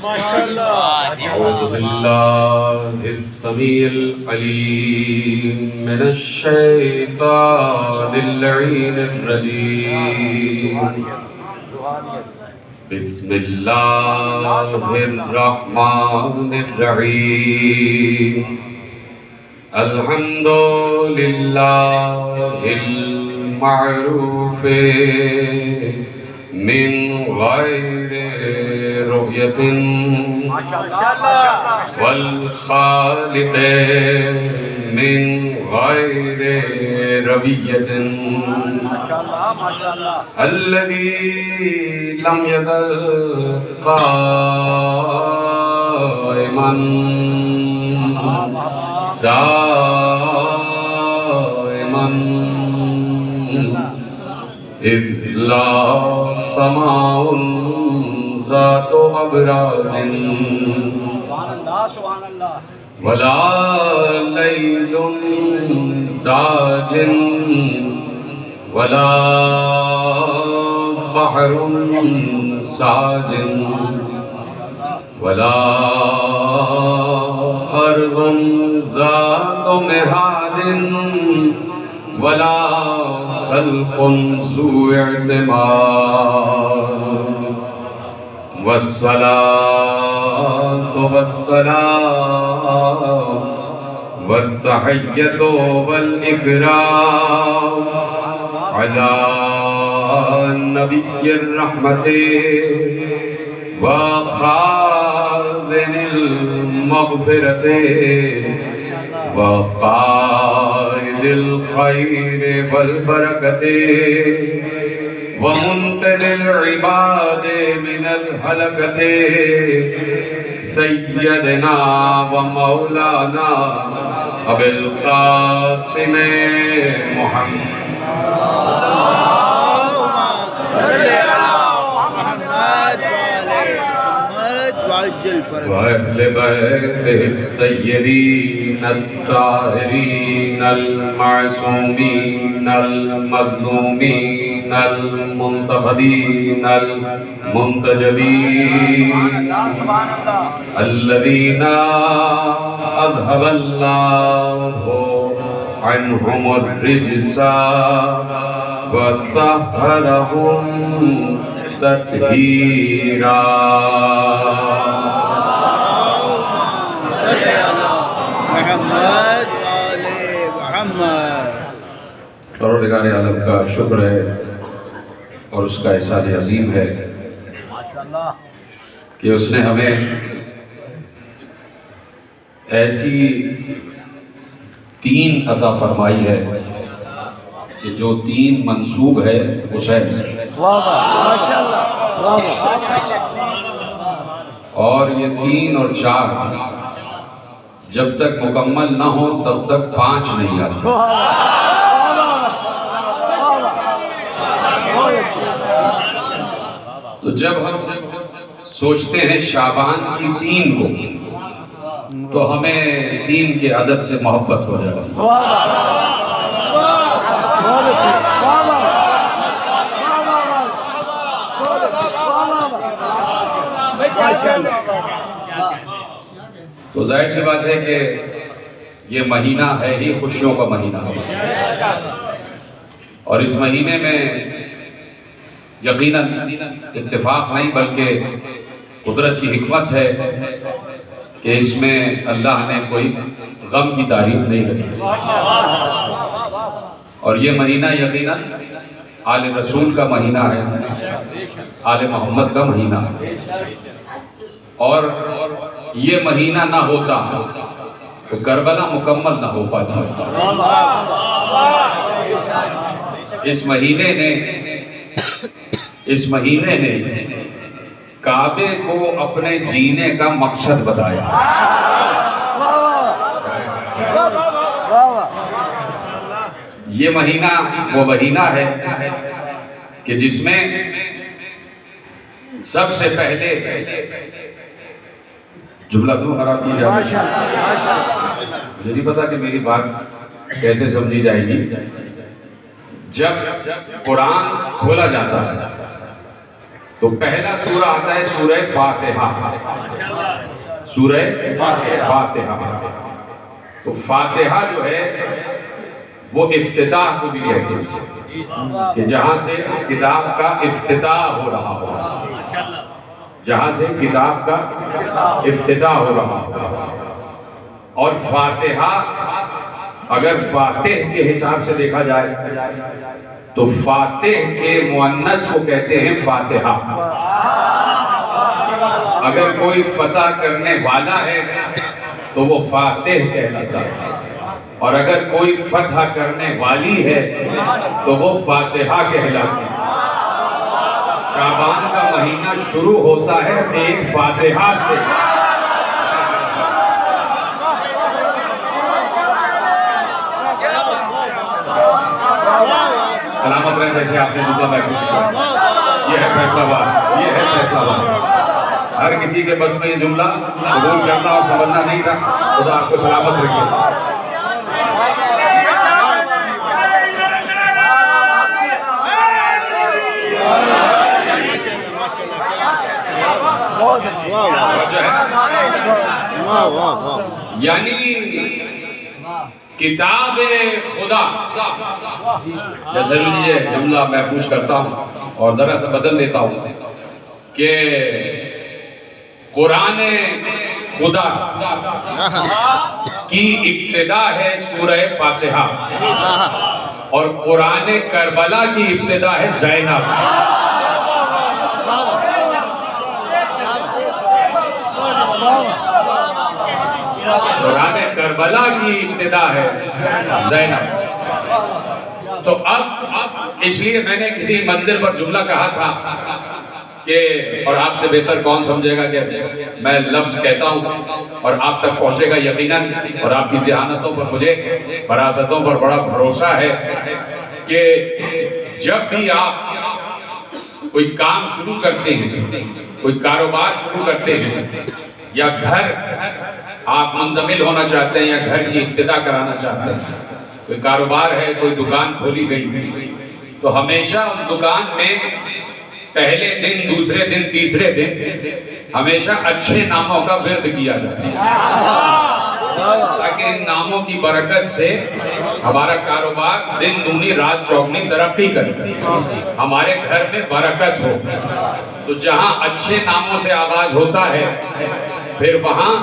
अऊज़ु बिल्लाहिस समीइल अलीम मिनश शैतानिर लईनिर रजीम। बिस्मिल्लाहिर रहमानिर रहीम। अल्हम्दुलिल्लाहिल मअरूफ़े मिन गैरि रुयतिन वल खालिक़े मिन गैरि रबियतिन अल्लज़ी लम यज़ल क़ाइमन दाइमन इज़ ला समाउन ज़ातु अबराजिन वला लैलुन दाजिन वला बहरुन साजिन वला अर्ज़ुन ज़ातु मिहादिन वला खल्क़ुन ज़ू इअ्तिमाद वस्सलातु वस्सलाम वत्तहिय्यतु वल इकराम अला नबिय्यिर रहमति व खाज़िनिल मग़फ़िरति व क़ाइदिल खैरि वल बरकति व मुन्क़िज़िल इबादि मिनल हलकति सय्यदना व मौलाना अबुल क़ासिम मुहम्मद वअहले बैतिहि तय्यबीन अत्ताहिरीन अल-मासूमीन अल-मज़लूमीन अल-मुंतखबीन अल-मुंतजबीन अल्लज़ीना अज़हबल्लाहु अन्हुमुर रिज्सा व तह्हरहुम तत्हीरा। परवरदिगार आलम का शुक्र है और उसका एहसान अजीम है कि उसने हमें ऐसी तीन अता फरमाई है कि जो तीन मंसूब है हुसैन से, और ये तीन और चार जब तक मुकम्मल ना हो तब तक पांच नहीं आते। तो जब हम सोचते हैं शाबान की तीन को तो हमें तीन के अदद से मोहब्बत हो जाती है। तो जाहिर सी बात है कि ये महीना है ही खुशियों का महीना है, और इस महीने में यकीनन इत्तेफाक नहीं बल्कि कुदरत की हिकमत है कि इसमें अल्लाह ने कोई गम की तारीफ नहीं रखी, और ये महीना यकीनन आले रसूल का महीना है, आले मोहम्मद का महीना है। और ये महीना ना होता तो करबला मुकम्मल ना हो पाती। इस महीने ने काबे को अपने जीने का मकसद बताया। ये महीना वो महीना है कि जिसमें सबसे पहले जुमला क्यों खराब की जाए, मुझे नहीं पता कि मेरी बात कैसे समझी जाएगी। जब कुरान खोला जाता है तो पहला सूरा आता है सूरह फातिहा, सूरह फातिहा। तो फातिहा जो है वो इफ्तिताह को भी कहते हैं कि जहां से किताब का इफ्तिताह हो रहा हो, जहां से किताब का इफ्तिताह हो रहा हो। और फातिहा अगर फातिह के हिसाब से देखा जाए तो फातिह के मुअन्नस को कहते हैं फातिहा। अगर कोई फतह करने वाला है तो वो फातिह कहलाता है, और अगर कोई फतह करने वाली है तो वो फातिहा कहलाती है। शाबान का महीना शुरू होता है एक फातिहा से। सलामत रहे जैसे आपने जुमला महफूज किया। ये है फैसलाबाद, ये है फैसलाबाद। हर किसी के बस में ये जुमला कबूल करना और समझना नहीं था। खुदा आपको सलामत रखे। यानी किताब खुदा, जैसे लीजिए जुमला महफूज करता हूँ और जरा सा बदल देता हूँ कि कुरान खुदा की इब्तिदा है सूरह फातिहा और कुरान करबला की इब्तिदा है ज़ैनब। कुरान करबला की इब्तिदा है ज़ैनब। तो अब इसलिए मैंने किसी मंजिल पर जुमला कहा था कि, और आपसे बेहतर कौन समझेगा कि मैं लफ्ज कहता हूँ और आप तक पहुंचेगा यकीनन, और आपकी ज़हानतों पर मुझे फरासतों पर बड़ा भरोसा है कि जब भी आप कोई काम शुरू करते हैं, कोई कारोबार शुरू करते हैं, या घर आप मुंतकिल होना चाहते हैं या घर की इब्तिदा कराना चाहते हैं, कोई कारोबार है, कोई दुकान खोली गई, तो हमेशा उस दुकान में पहले दिन, दूसरे दिन, तीसरे दिन हमेशा अच्छे नामों का विर्द किया जाता है, ताकि इन नामों की बरकत से हमारा कारोबार दिन दूनी रात चौगनी तरक्की करे, हमारे घर में बरकत हो। तो जहां अच्छे नामों से आगाज होता है, फिर वहां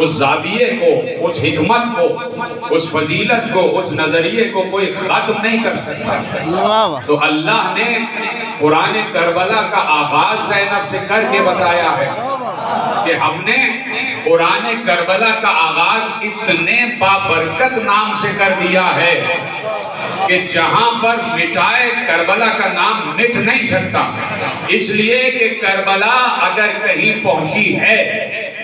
उस जाविये को, उस हिकमत को, उस फजीलत को, उस नजरिए को कोई खत्म नहीं कर सकता। तो अल्लाह ने कुरान करबला का आगाज ज़ैनब से करके बताया है कि हमने कुरान करबला का आगाज इतने बाबरकत नाम से कर दिया है कि जहां पर मिटाए करबला का नाम मिट नहीं सकता। इसलिए कि करबला अगर कहीं पहुंची है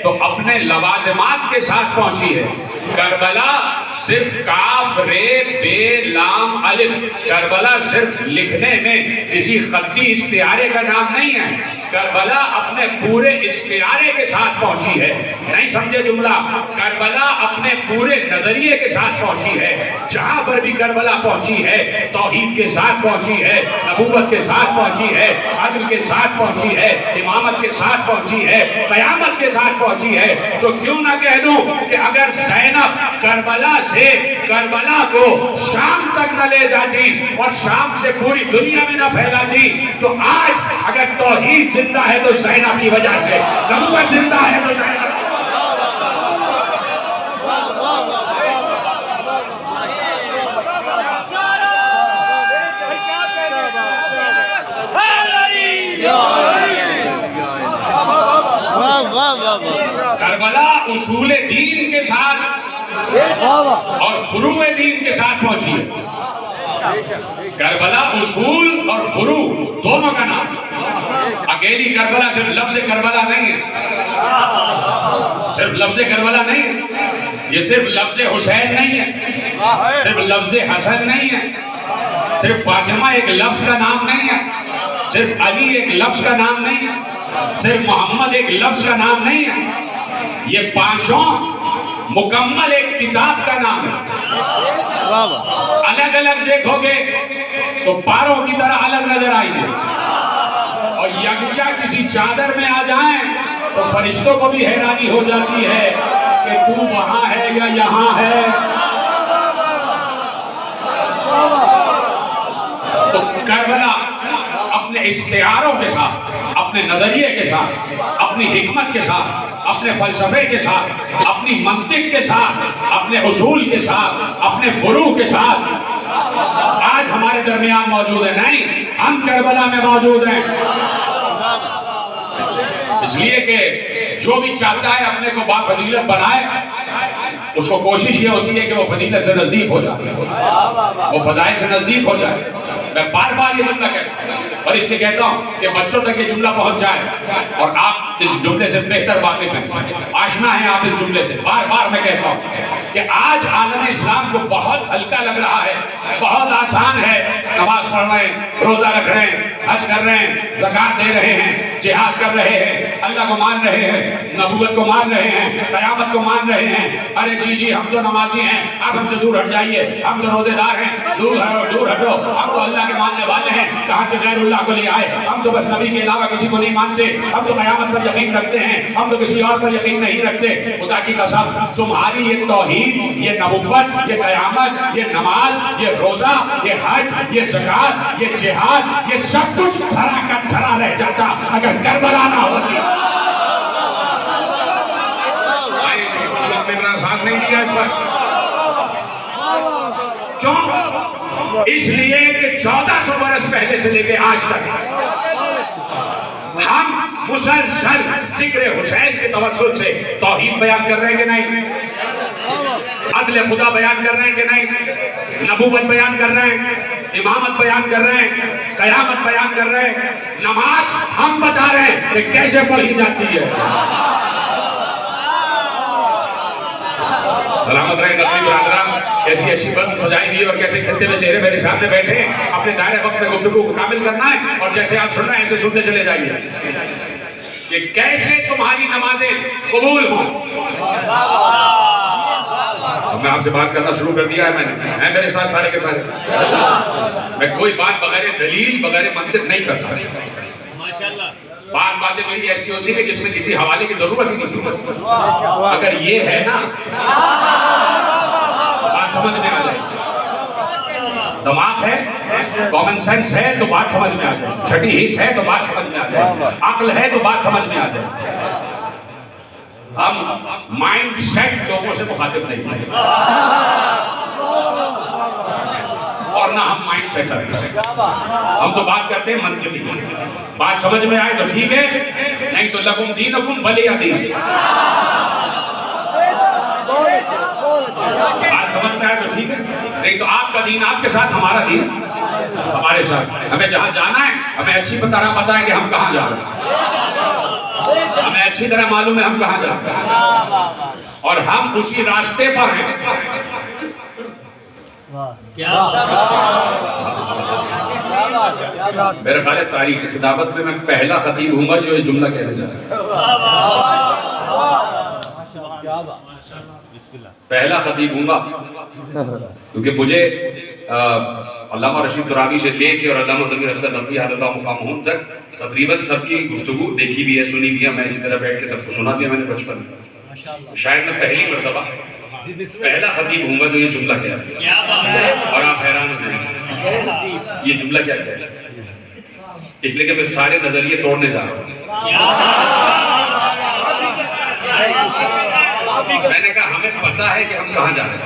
तो अपने लवाजमात के साथ पहुंची है। करबला सिर्फ काफ रे बे लाम अलिफ, करबला सिर्फ लिखने में किसी खत्ती इस्तिआरे का नाम नहीं है। करबला अपने पूरे इस्तिआरे के साथ पहुंची है। नहीं समझे जुमला? करबला अपने पूरे नजरिए के साथ पहुंची है। जहां पर भी करबला पहुंची है, तौहीद के साथ पहुंची है, नबूवत के साथ पहुंची है, अदल के साथ पहुंची है, इमामत के साथ पहुंची है, कयामत के साथ पहुंची है। तो क्यों ना कह दूं कि अगर ज़ैनब करबला से करबला को शाम तक न ले जाती और शाम से पूरी दुनिया में न फैलाती, तो आज अगर तौहीद जिंदा है तो ज़ैनब की वजह से, नबूवत जिंदा है तो ज़ैनब। करबला उसूल दीन के साथ और फुरूए दीन के साथ पहुंची है। करबला उसूल और फुरू दोनों का नाम। अकेली करबला सिर्फ लफ्ज़ करबला नहीं है, सिर्फ लफ्ज़ करबला नहीं है, ये सिर्फ लफ्ज़ हुसैन नहीं है, सिर्फ लफ्ज़ हसन नहीं है, सिर्फ फातिमा एक लफ्ज़ का नाम नहीं है, सिर्फ अली एक लफ्ज़ का नाम नहीं है, सिर्फ मोहम्मद एक लफ्ज़ का नाम नहीं है। ये पांचों मुकम्मल एक किताब का नाम है। अलग अलग देखोगे तो पारों की तरह अलग नजर आएंगे, और यकजा किसी चादर में आ जाए तो फरिश्तों को भी हैरानी हो जाती है कि तू वहां है या यहाँ है। तो करबला अपने इश्तिहारों के साथ, अपने नजरिए के साथ, अपनी हिकमत के साथ, अपने फलसफे के साथ, अपनी मंतिक के साथ, अपने उसूल के साथ, अपने फुरू के साथ आज हमारे दरमियान मौजूद है। नहीं, हम करबला में मौजूद हैं। इसलिए कि जो भी चाहता है अपने को बाफजीलत बनाए, उसको कोशिश ये होती है कि वो फजीलत से नजदीक हो जाए, वो फजाइल से नजदीक हो जाए। मैं बार बार ये जुमला कहता हूँ और इसलिए कहता हूँ कि बच्चों तक ये जुमला पहुंच जाए और आप इस जुमले से बेहतर वाकिफ हैं, आशना है आप इस जुमले से। बार बार मैं कहता हूँ कि आज आलम इस्लाम को बहुत हल्का लग रहा है, बहुत आसान है। नमाज पढ़ रहे हैं, रोजा रख रहे हैं, हज कर रहे हैं, ज़कात दे रहे हैं, जिहाद कर रहे हैं, अल्लाह को मान रहे हैं, नबूवत को मान रहे हैं, क़यामत को मान रहे हैं। अरे जी हम तो नमाजी हैं, आप हमसे दूर हट जाइए, हम तो रोजेदार हैं, दूर हटो, हम तो अल्लाह के मानने वाले हैं, कहाँ से गैरुल्लाह को ले आए, हम तो बस नबी के अलावा किसी को नहीं मानते, हम तो क़यामत पर यकीन रखते हैं, हम तो किसी और पर यकीन नहीं रखते। खुदा की कसम, तुम्हारी ये तौहीद, ये नबूवत, ये क़यामत, ये नमाज, ये रोजा, ये हज, ये ज़कात, ये जिहाद, ये सब कुछ धरा का धरा रह जाता अगर करबला ना होती। मेरा साथ नहीं दिया इस पर। क्यों? इसलिए कि 1400 बरस पहले से लेके आज तक हम मुसलसल जिक्र हुसैन के तवज्जुह से तौहीद बयान कर रहे हैं कि नहीं, अदल खुदा बयान कर रहे हैं कि नहीं, नबूवत बयान कर रहे हैं, इमामत बयान कर रहे हैं, क़यामत बयान कर रहे हैं, नमाज हम बता रहे हैं कि कैसे पढ़ी जाती है। सलामत रहे नबी बरादरान, कैसी अच्छी बस सजाई दी और कैसे खिलते हुए चेहरे मेरे सामने बैठे। अपने दायरे वक्त में गुफ्तगू को कामिल करना है और जैसे आप सुन रहे हैं ऐसे सुनते चले जाइए कि कैसे तुम्हारी नमाजें कबूल हों। मैं आपसे बात करना शुरू कर दिया है मैंने, है मेरे साथ सारे के सारे। मैं कोई बात बगैर दलील, बगैर मंतिक नहीं करता। माशाल्लाह। बात बातें मेरी ऐसी होती है जिसमें किसी हवाले की जरूरत ही नहीं होती। अगर ये है ना, बात समझ में आ जाए, दिमाग है, कॉमन सेंस है तो बात समझ में आ जाए, छठी हिस्स है तो बात समझ में आ जाए, अक्ल है तो बात समझ में आ जाए। हम माइंड सेट लोगों से मुखातिब नहीं है और ना हम माइंड सेट करते हैं। हम तो बात करते हैं मंतिकी, बात समझ में आए तो ठीक है, नहीं तो लकुम दीनुकुम वलिया दीन। बात समझ में आए तो ठीक है, नहीं तो आपका दीन आपके साथ, हमारा दीन हमारे साथ। हमें जहां जाना है हमें अच्छी तरह पता है कि हम कहां जा रहे हैं, हमें अच्छी तरह मालूम है हम कहां जा रहे हैं और हम उसी रास्ते पर हैं। मेरे ख्याल है तारीख किताबत में मैं पहला खतीब हूँगा जो ये जुमला कहने जा रहा है। पहला खतीब हूँगा क्योंकि मुझे अल्लामा रशीद तुराबी से लेके और अल्लामा ज़मीर अख्तर नकवी अल्लाह मुक़ामहुम तक तकरीबन सबकी गुफ्तगू देखी भी है, सुनी भी है। मैं इसी तरह बैठ के सबको सुना दिया मैंने बचपन में। शायद मैं पहली मरतबा पहला खतीब हूँगा जो ये जुमला कह रहा है और आप हैरान हो जाएंगे ये जुमला क्या कह रहा है, इसलिए कि मैं सारे नजरिए तोड़ने जा रहा हूँ। मैंने कहा हमें पता है कि हम कहाँ जा रहे हैं,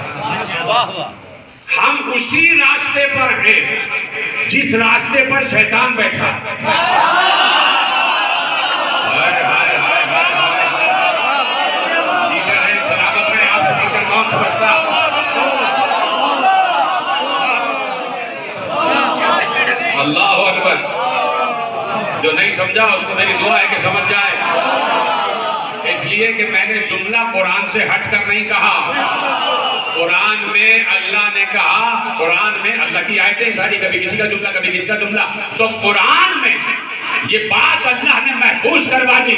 हम उसी रास्ते पर हैं जिस रास्ते पर शैतान बैठा। समझता अल्लाह अकबर, जो नहीं समझा उसको मेरी दुआ है कि समझ जाए। इसलिए कि मैंने जुमला कुरान से हट कर नहीं कहा, कुरान में अल्लाह ने कहा, कुरान में अल्लाह की आयतें सारी, कभी किसी का जुमला कभी किसी का जुमला, तो कुरान में ये बात अल्लाह ने महफूज करवा दी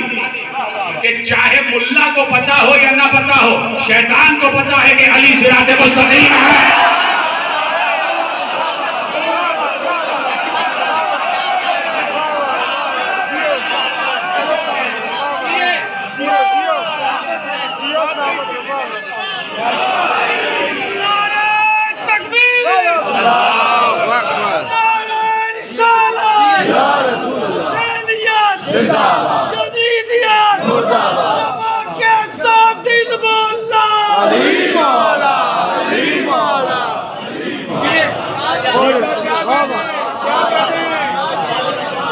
कि चाहे मुल्ला को पता हो या ना पता हो, शैतान को पता है कि अली सिराते मुस्तकीम है।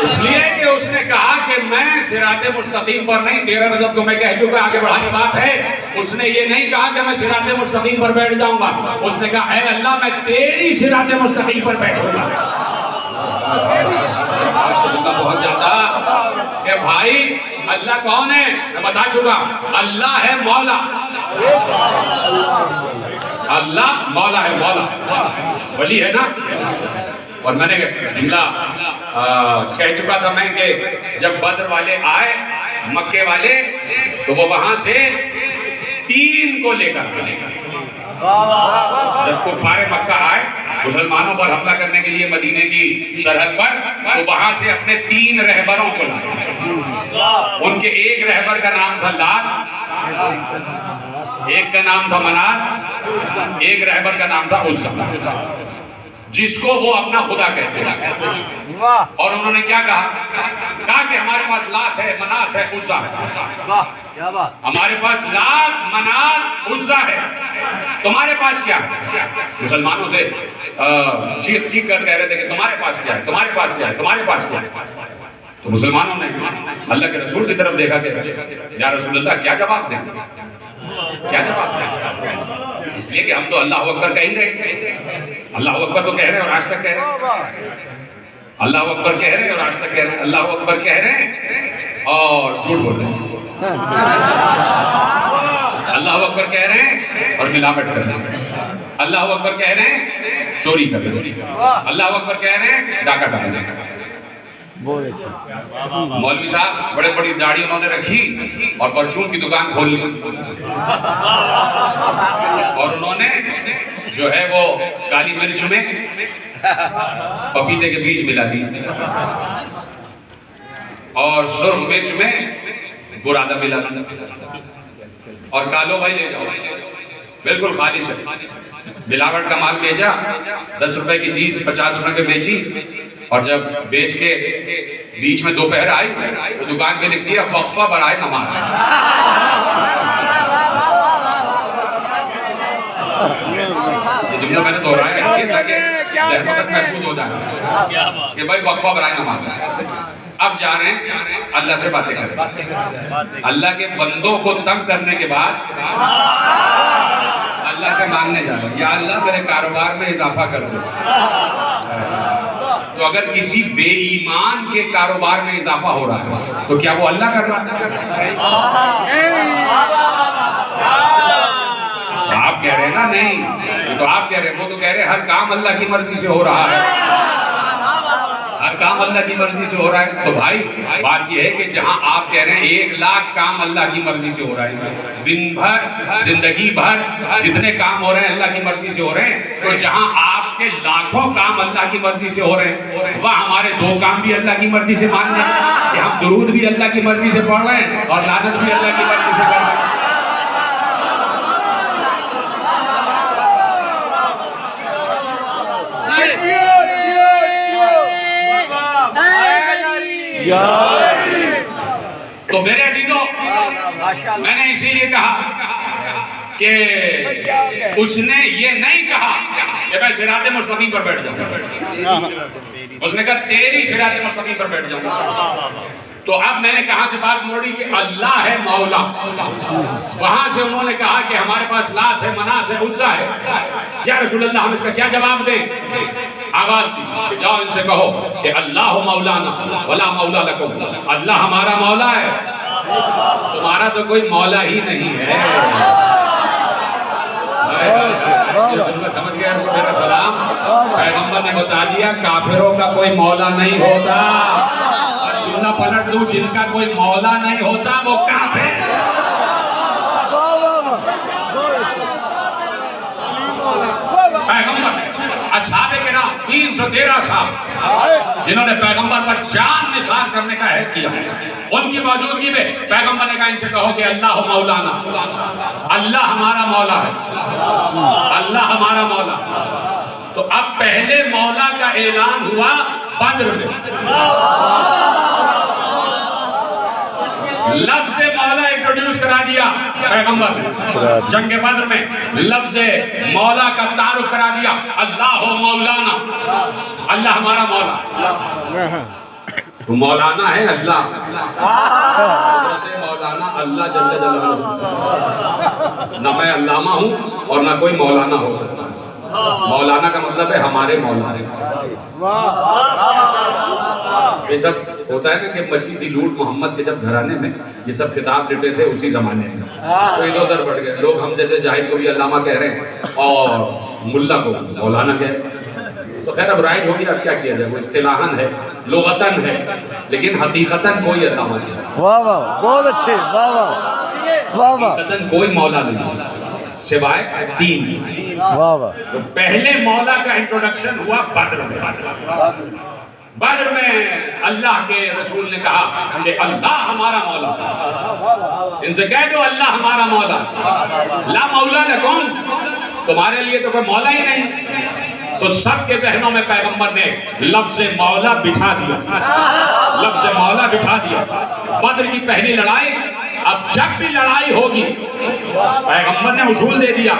इसलिए कि उसने कहा कि मैं सिराते मुस्तकीम पर नहीं, 13 रजब को मैं कह चुका, आगे बढ़ाने बात है। उसने ये नहीं कहा कि मैं सिराते मुस्तकीम पर बैठ जाऊंगा, उसने कहा ऐ अल्लाह मैं तेरी सिराते मुस्तकीम पर बैठूंगा। पहुंच जाता कि भाई अल्लाह कौन है, मैं बता चुका, अल्लाह है मौला, अल्लाह मौला है, मौला वली है ना। और मैंने जुमला कह चुका था मैं कि जब बद्र वाले आए मक्के वाले, तो वो वहां से 3 को लेकर, जब कुफारे मक्का आए मुसलमानों पर हमला करने के लिए मदीने की सरहद पर, तो वहां से अपने 3 रहबरों को लाए। उनके एक रहबर का नाम था लात, एक का नाम था मनात, एक रहबर का नाम था उज़्ज़ा, जिसको वो अपना खुदा कहते हैं। और उन्होंने क्या कहा कि हमारे पास लात है, मनात है, उज़्ज़ा है। हमारे पास लात, मनात, उज़्ज़ा है, तुम्हारे पास क्या है? मुसलमानों से चीख चीख कर कह रहे थे कि तुम्हारे पास क्या है, तुम्हारे पास क्या है, तुम्हारे पास क्या है। तो मुसलमानों ने अल्लाह के रसूल की तरफ देखा कि या रसूलल्लाह क्या जवाब दें, क्या जवाब दें। इसलिए कि हम तो अल्लाह अकबर कह ही रहे, अल्लाह अकबर तो कह रहे हैं और आज तक कह रहे हैं, अल्लाह अकबर कह रहे हैं और आज तक कह रहे हैं, अल्लाह अकबर कह रहे हैं और झूठ बोल रहे हैं, अल्लाह अकबर कह रहे हैं और मिलावट कर रहे हैं, अल्लाह अकबर कह रहे हैं चोरी कर रहे हैं, अल्लाह अकबर कह रहे हैं डाका डाल रहे हैं। मौलवी साहब बड़े बड़ी दाढ़ी उन्होंने रखी और परचून की दुकान खोल ली, और उन्होंने जो है वो काली मिर्च में पपीते के बीज मिला दी और सुर्ख मिर्च में बुरादा मिला दी और कालो भाई ले जाओ, बिल्कुल खालिश है, मिलावट का माल बेचा, 10 रुपए की चीज 50 रुपए में बेची, और जब बेच के बीच में दोपहर आई तो दुकान पे लिख दिया वक्फा बराए नमाज। ये जुमला मैंने दोहराया इसलिए ताकि ज़हन तक महफूज हो जाए कि भाई वक्फा बराए नमाज। अब जा रहे हैं अल्लाह से बातें करें, अल्लाह के बंदों को तंग करने के बाद अल्लाह से मांगने जा रहे हैं, या अल्लाह मेरे कारोबार में इजाफा कर दो। तो अगर किसी बेईमान के कारोबार में इजाफा हो रहा है तो क्या वो अल्लाह कर रहा है? आप कह रहे हैं ना नहीं, तो आप कह रहे हैं, वो तो कह रहे हैं हर काम अल्लाह की मर्जी से हो रहा है, हर काम अल्लाह की मर्जी से हो रहा है। तो भाई बात यह है कि जहां आप कह रहे हैं 1 लाख काम अल्लाह की मर्जी से हो रहा है, दिन भर जिंदगी भर जितने काम हो रहे हैं अल्लाह की मर्जी से हो रहे हैं, तो जहां आपके लाखों काम अल्लाह की मर्जी से हो रहे हैं, वह हमारे 2 काम भी अल्लाह की मर्जी से मान रहे हैं कि हम दुरूद भी अल्लाह की मर्जी से पढ़ रहे हैं और लानत भी अल्लाह की मर्जी से कर रहे हैं। तो मेरे अजीजों, मैंने इसीलिए कहा कि उसने ये नहीं कहा कि मैं सिराते मुस्तकीम पर बैठ जाऊंगा, उसने कहा तेरी सिराते मुस्तकीम पर बैठ जाऊंगा। तो अब मैंने कहां से बात मोड़ी कि अल्लाह है मौला, वहां से उन्होंने कहा कि हमारे पास लात है, मनात है, उज़्ज़ा है। या रसूलल्लाह हम इसका क्या जवाब दें? आवाज दी कि जाओ इनसे कहो कि अल्लाह मौलाना वला मौला लकुम, अल्लाह हमारा मौला है, तुम्हारा तो कोई मौला ही नहीं है। समझ गया मेरा सलाम, पैगंबर ने बता दिया काफिरों का कोई मौला नहीं होता, और जुमला पलट दूं, जिनका कोई मौला नहीं होता वो काफिर। पैगंबर असहाबे किराम 3 313 साल जिन्होंने पैगंबर पर जान निसार करने का अहद किया, उनकी मौजूदगी में पैगंबर ने कहा इनसे कहो कि अल्लाह मौलाना, अल्लाह हमारा मौला है, अल्लाह हमारा मौला। तो अब पहले मौला का ऐलान हुआ बद्र में। लफ्ज़ मौला इंट्रोड्यूस करा दिया पैगंबर ने जंग बद्र में, लफ्ज़ मौला का तारुफ करा दिया, अल्लाह मौलाना, अल्लाह हमारा मौला। तो मौलाना है अल्लाह, मौलाना अल्लाह जल्ले जलालुहु। ना मैं अल्लामा हूँ और ना कोई मौलाना हो सकता है। मौलाना का मतलब है हमारे मौला। ये सब होता है ना कि मची थी लूट मोहम्मद के जब घराने में, ये सब किताब लिखे थे उसी जमाने में, तो इधर उधर बढ़ गए लोग। हम जैसे जाहिल को भी अल्लामा कह रहे हैं और मुल्ला को मौलाना कह रहे हैं। तो खैर अब राइज हो गया, अब क्या किया जाए, वो इस्तिलाहन है, लुगतन है, लेकिन हकीकतन कोई अल्लामा नहीं है। वाह वाह, बहुत अच्छे, वाह वाह वाह वाह। हकीकतन कोई मौला नहीं सिवाय 3। वाह वाह। तो पहले मौला का इंट्रोडक्शन हुआ बद्र में। बद्र में अल्लाह के रसूल ने कहा कि अल्लाह हमारा मौला। इनसे कह दो अल्लाह हमारा मौला। ला मौला लकुम, तुम्हारे लिए तो कोई मौला ही नहीं। तो सबके जहनों में पैगंबर ने लफ्ज़ मौला बिठा दिया, लफ्ज़ मौला बिठा दिया। बद्र की पहली लड़ाई, अब जब भी लड़ाई होगी, पैगंबर ने उसूल दे दिया,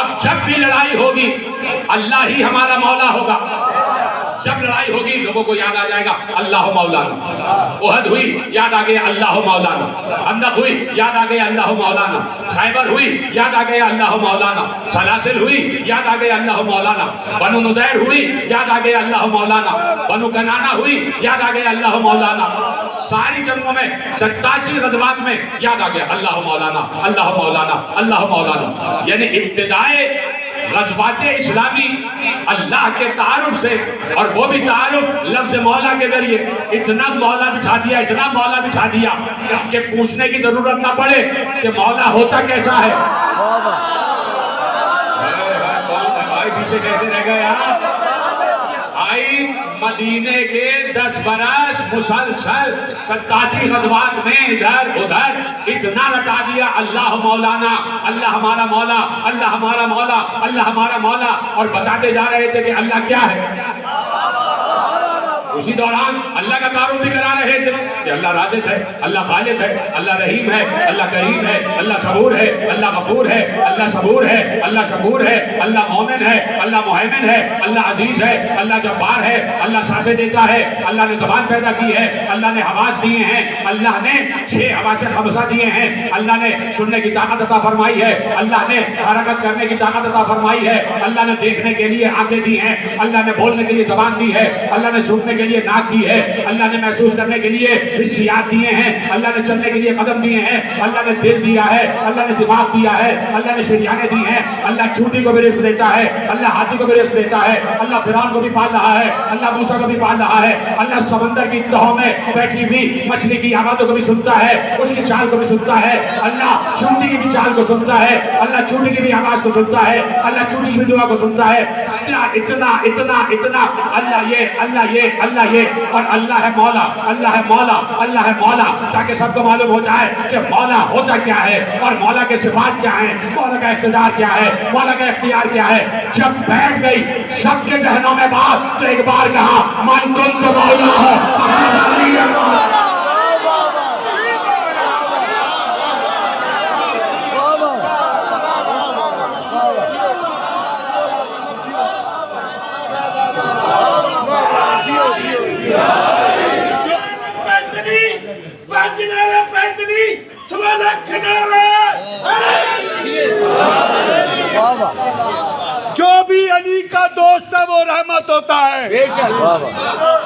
अब जब भी लड़ाई होगी अल्लाह ही हमारा मौला होगा। जब लड़ाई होगी लोगों को याद आ जाएगा अल्लाह मौलाना। उहद हुई, याद आ गया अल्लाह मौलाना। खंदक हुई, याद आ गया अल्लाह मौलाना। खैबर हुई, याद आ गया अल्लाह मौलाना। सलासिल हुई, याद आ गया अल्लाह मौलाना। बनु नुज़ैर हुई, याद आ गया अल्लाह मौलाना। बनु कनाना हुई, याद आ गया अल्लाह मौलाना। सारी जंगों में 87 गज़वात में याद आ गया अल्लाह मौलाना, अल्लाह मौलाना, अल्लाह मौलाना। यानी इब्तिदाए गज़वात इस्लामी अल्लाह के तारुफ से, और वो भी तारुफ लफ्ज़ मौला के जरिए। इतना मौला बिठा दिया, इतना मौला बिठा दिया कि पूछने की जरूरत ना पड़े कि मौला होता कैसा है। भाई पीछे कैसे रह गए यार? आई मदीने के 10 बरस मुसलसल 87 गज़वात में इधर उधर इतना रटा दिया अल्लाह मौलाना, अल्लाह हमारा मौला, अल्लाह हमारा मौला, अल्लाह हमारा मौला। और बताते जा रहे थे कि अल्लाह क्या है। उसी दौरान अल्लाह का तारुफ भी करा रहे थे कि अल्लाह राज़िक़ है, अल्लाह खालिक़ है, अल्लाह रहीम है, अल्लाह करीम है, अल्लाह सबूर है, अल्लाह गफूर है, अल्लाह सबूर है, अल्लाह शकूर है, अल्लाह मोमिन है, अल्लाह मुहैमिन है, अल्लाह अजीज है, अल्लाह जब्बार है, अल्लाह सांसें देता है, अल्लाह ने ज़बान पैदा की है, अल्लाह ने हवास दिए हैं, अल्लाह ने 6 हवासे खमसा दिए हैं, अल्लाह ने सुनने की ताकत अता फरमाई है, अल्लाह ने हरकत करने की ताकत अता फरमाई है, अल्लाह ने देखने के लिए आंखें दी हैं, अल्लाह ने बोलने के लिए ज़बान दी है, अल्लाह ने सुनने के लिए नाक दी है, अल्लाह ने महसूस करने के लिए हिस्सियात दिए हैं, अल्लाह ने चलने के लिए कदम दिए हैं, अल्लाह ने दिल दिया है, अल्लाह ने दिमाग दिया है, अल्लाह ने शरीयाने दी हैं, अल्लाह चूंटी को भी रिज़्क़ देता है, अल्लाह हाथी को भी रिज़्क़ देता है, अल्लाह फिरौन को भी पाल रहा है, अल्लाह मूसा को भी पाल रहा है, अल्लाह समंदर की तहों में बैठी हुई मछली की आवाज़ों को भी सुनता है, उसकी चाल को भी सुनता है, अल्लाह चूंटी की भी चाल को सुनता है, अल्लाह चूंटी की भी आवाज़ को सुनता है, अल्लाह चूंटी की भी दुआ को सुनता है। इतना इतना इतना अल्लाह ये, अल्लाह ये, अल्लाह ये, और अल्लाह है मौला, अल्लाह है मौला, अल्लाह है मौला, ताकि सबको मालूम हो जाए कि मौला होता क्या है और मौला के सिफात क्या है, मौला का इख्तियार क्या है, मौला का इख्तियार क्या है। जब बैठ गई सबके जहनों में बात, तो एक बार कहा मन कुंत मौला हो। जो भी अली का दोस्त है वो रहमत होता है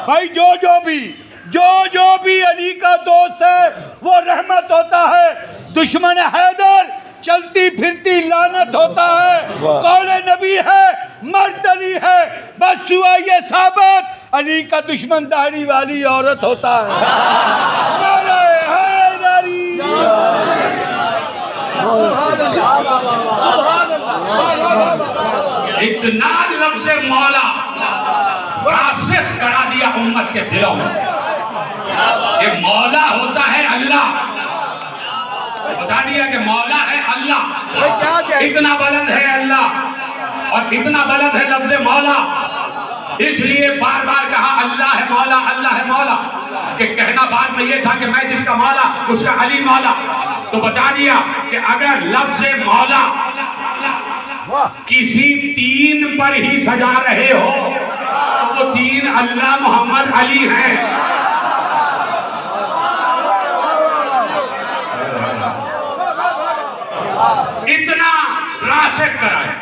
भाई। जो भी अली का दोस्त है वो रहमत होता है। दुश्मन हैदर चलती फिरती लानत होता है। कौन नबी है? मर्द अली है। बस हुआ ये साबित, अली का दुश्मन दाढ़ी वाली औरत होता है। इतना लफ्ज़ मौला रासिख करा दिया उम्मत के दिलों में कि मौला होता है अल्लाह। बता दिया कि मौला है अल्लाह। इतना बुलंद है अल्लाह और इतना बुलंद है लफ्ज़ मौला, इसलिए बार बार कहा अल्लाह है मौला, अल्लाह है मौला। कि कहना बाद में ये था कि मैं जिसका मौला उसका अली मौला। तो बता दिया कि अगर लफ्ज़ मौला किसी तीन पर ही सजा रहे हो तो वो तीन अल्लाह मोहम्मद अली हैं। इतना रासिख कराया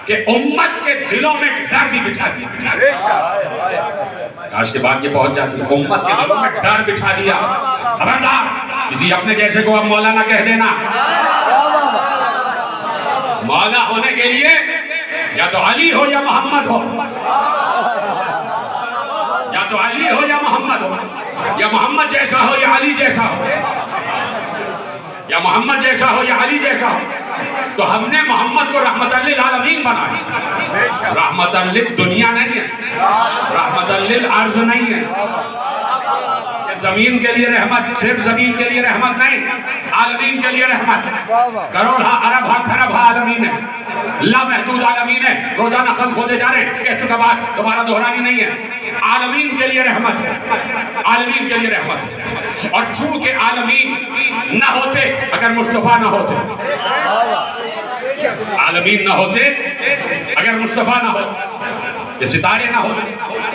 कि उम्मत के दिलों में डर भी बिठा दिया। आज के बाद ये पहुंच जाती है, उम्मत के दिलों में डर बिठा दिया। खबरदार किसी अपने जैसे को अब मौलाना कह देना। मौला होने के लिए या तो अली हो या मोहम्मद हो, या तो अली हो या मोहम्मद हो, या मोहम्मद जैसा हो या अली जैसा हो, या मोहम्मद जैसा हो या अली जैसा हो। तो हमने मोहम्मद को रहमतल लिल आलमीन बनाया। रहमतल लिल दुनिया नहीं है, रहमतल लिल अर्ज़ नहीं है। जमीन के लिए रहमत, सिर्फ जमीन के लिए रहमत नहीं, आलमीन के लिए रहमत। करोड़ हा अरब हा खरब हा आलमीन है, लामहदूद आलमीन है। रोजाना खल्क होते जा रहे, कह चुका बात, दोबारा दोहरानी नहीं है। आलमीन के लिए रहमत है, आलमीन के लिए रहमत है। और चूंकि आलमीन ना होते अगर मुस्तफा ना होते, आलमीन ना होते अगर मुस्तफा ना होते, ये सितारे ना होते,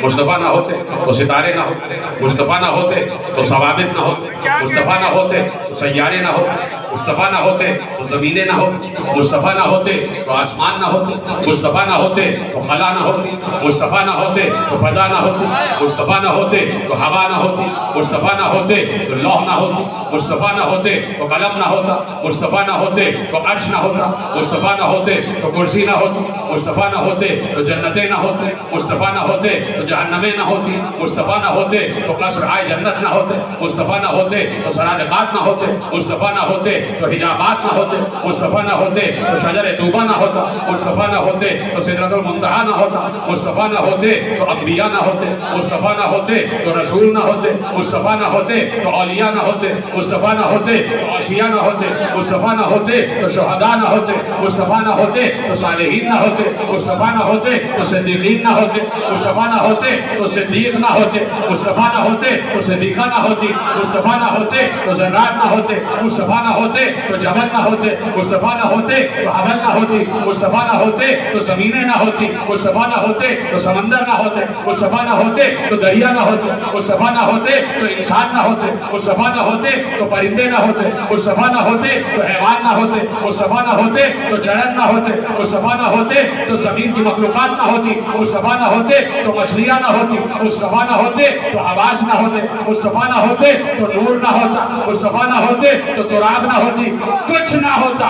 मुस्तफा ना होते तो सितारे ना होते, मुस्तफा ना होते तो सवाबित ना होते, मुस्तफा ना होते तो सैयारे ना होते, मुस्तफा ना होते तो ज़मीनें ना होती, मुस्तफा ना होते तो आसमान ना होते, मुस्तफा ना होते तो खला ना होती, मुस्तफा ना होते तो फजा ना होती, मुस्तफा ना होते तो हवा ना होती, मुस्तफा ना होते तो लौह ना होती, मुस्तफा ना होते तो कलम ना होता, मुस्तफा ना होते तो अर्श ना होता, मुस्तफा ना होते तो कुर्सी ना होती, मुस्तफा ना होते तो जन्नतें ना होते, मुस्तफा ना होते तो जहन्नमें ना होती, मुस्तफा ना होते तो कसर आए जन्नत ना होते, मुस्तफा ना होते तो सरादिकात ना होते, मुस्तफा ना होते तो हिजाबात ना होते, मुस्तफा ना होते तो शजर तूबा ना होता, मुस्तफा ना होते तो सिदरतुल मुंतहा ना होता, मुस्तफा ना होते तो अंबिया ना होते, मुस्तफा ना होते तो रसूल ना होते, मुस्तफा ना होते तो औलिया ना होते, मुस्तफा ना होते तो आशिया ना होते, मुस्तफा ना होते तो शुहदा ना होते, मुस्तफा ना होते तो सालेहीन ना होते, मुस्तफा ना होते तो सिद्दीकीन ना होते, मुस्तफा ना होते तो सिद्दीक ना होते, मुस्तफा ना होते तो सिद्दीका ना होती, मुस्तफा ना होते तो ज़र्रात ना होते, मुस्तफा ना होते तो जबल ना होते, मुस्तफा ना होते तो हवल ना होती, मुस्तफा ना होते तो ज़मीनें ना होती, मुस्तफा ना होते तो समंदर ना होते, मुस्तफा ना होते तो दरिया ना होते, मुस्तफा ना होते तो इंसान ना होते, मुस्तफा ना होते तो परिंदे ना होते, मुस्तफा ना होते तो हैवान ना होते, मुस्तफा ना होते तो चढ़न ना होते, मुस्तफा ना होते तो ज़मीन की मखलूक़ात ना होती, मुस्तफा ना होते तो मछलियाँ ना होती, मुस्तफा ना होते तो हवास ना होते, मुस्तफा ना होते तो नूर ना होता, मुस्तफा ना होते तो तुराब ना होती, कुछ ना होता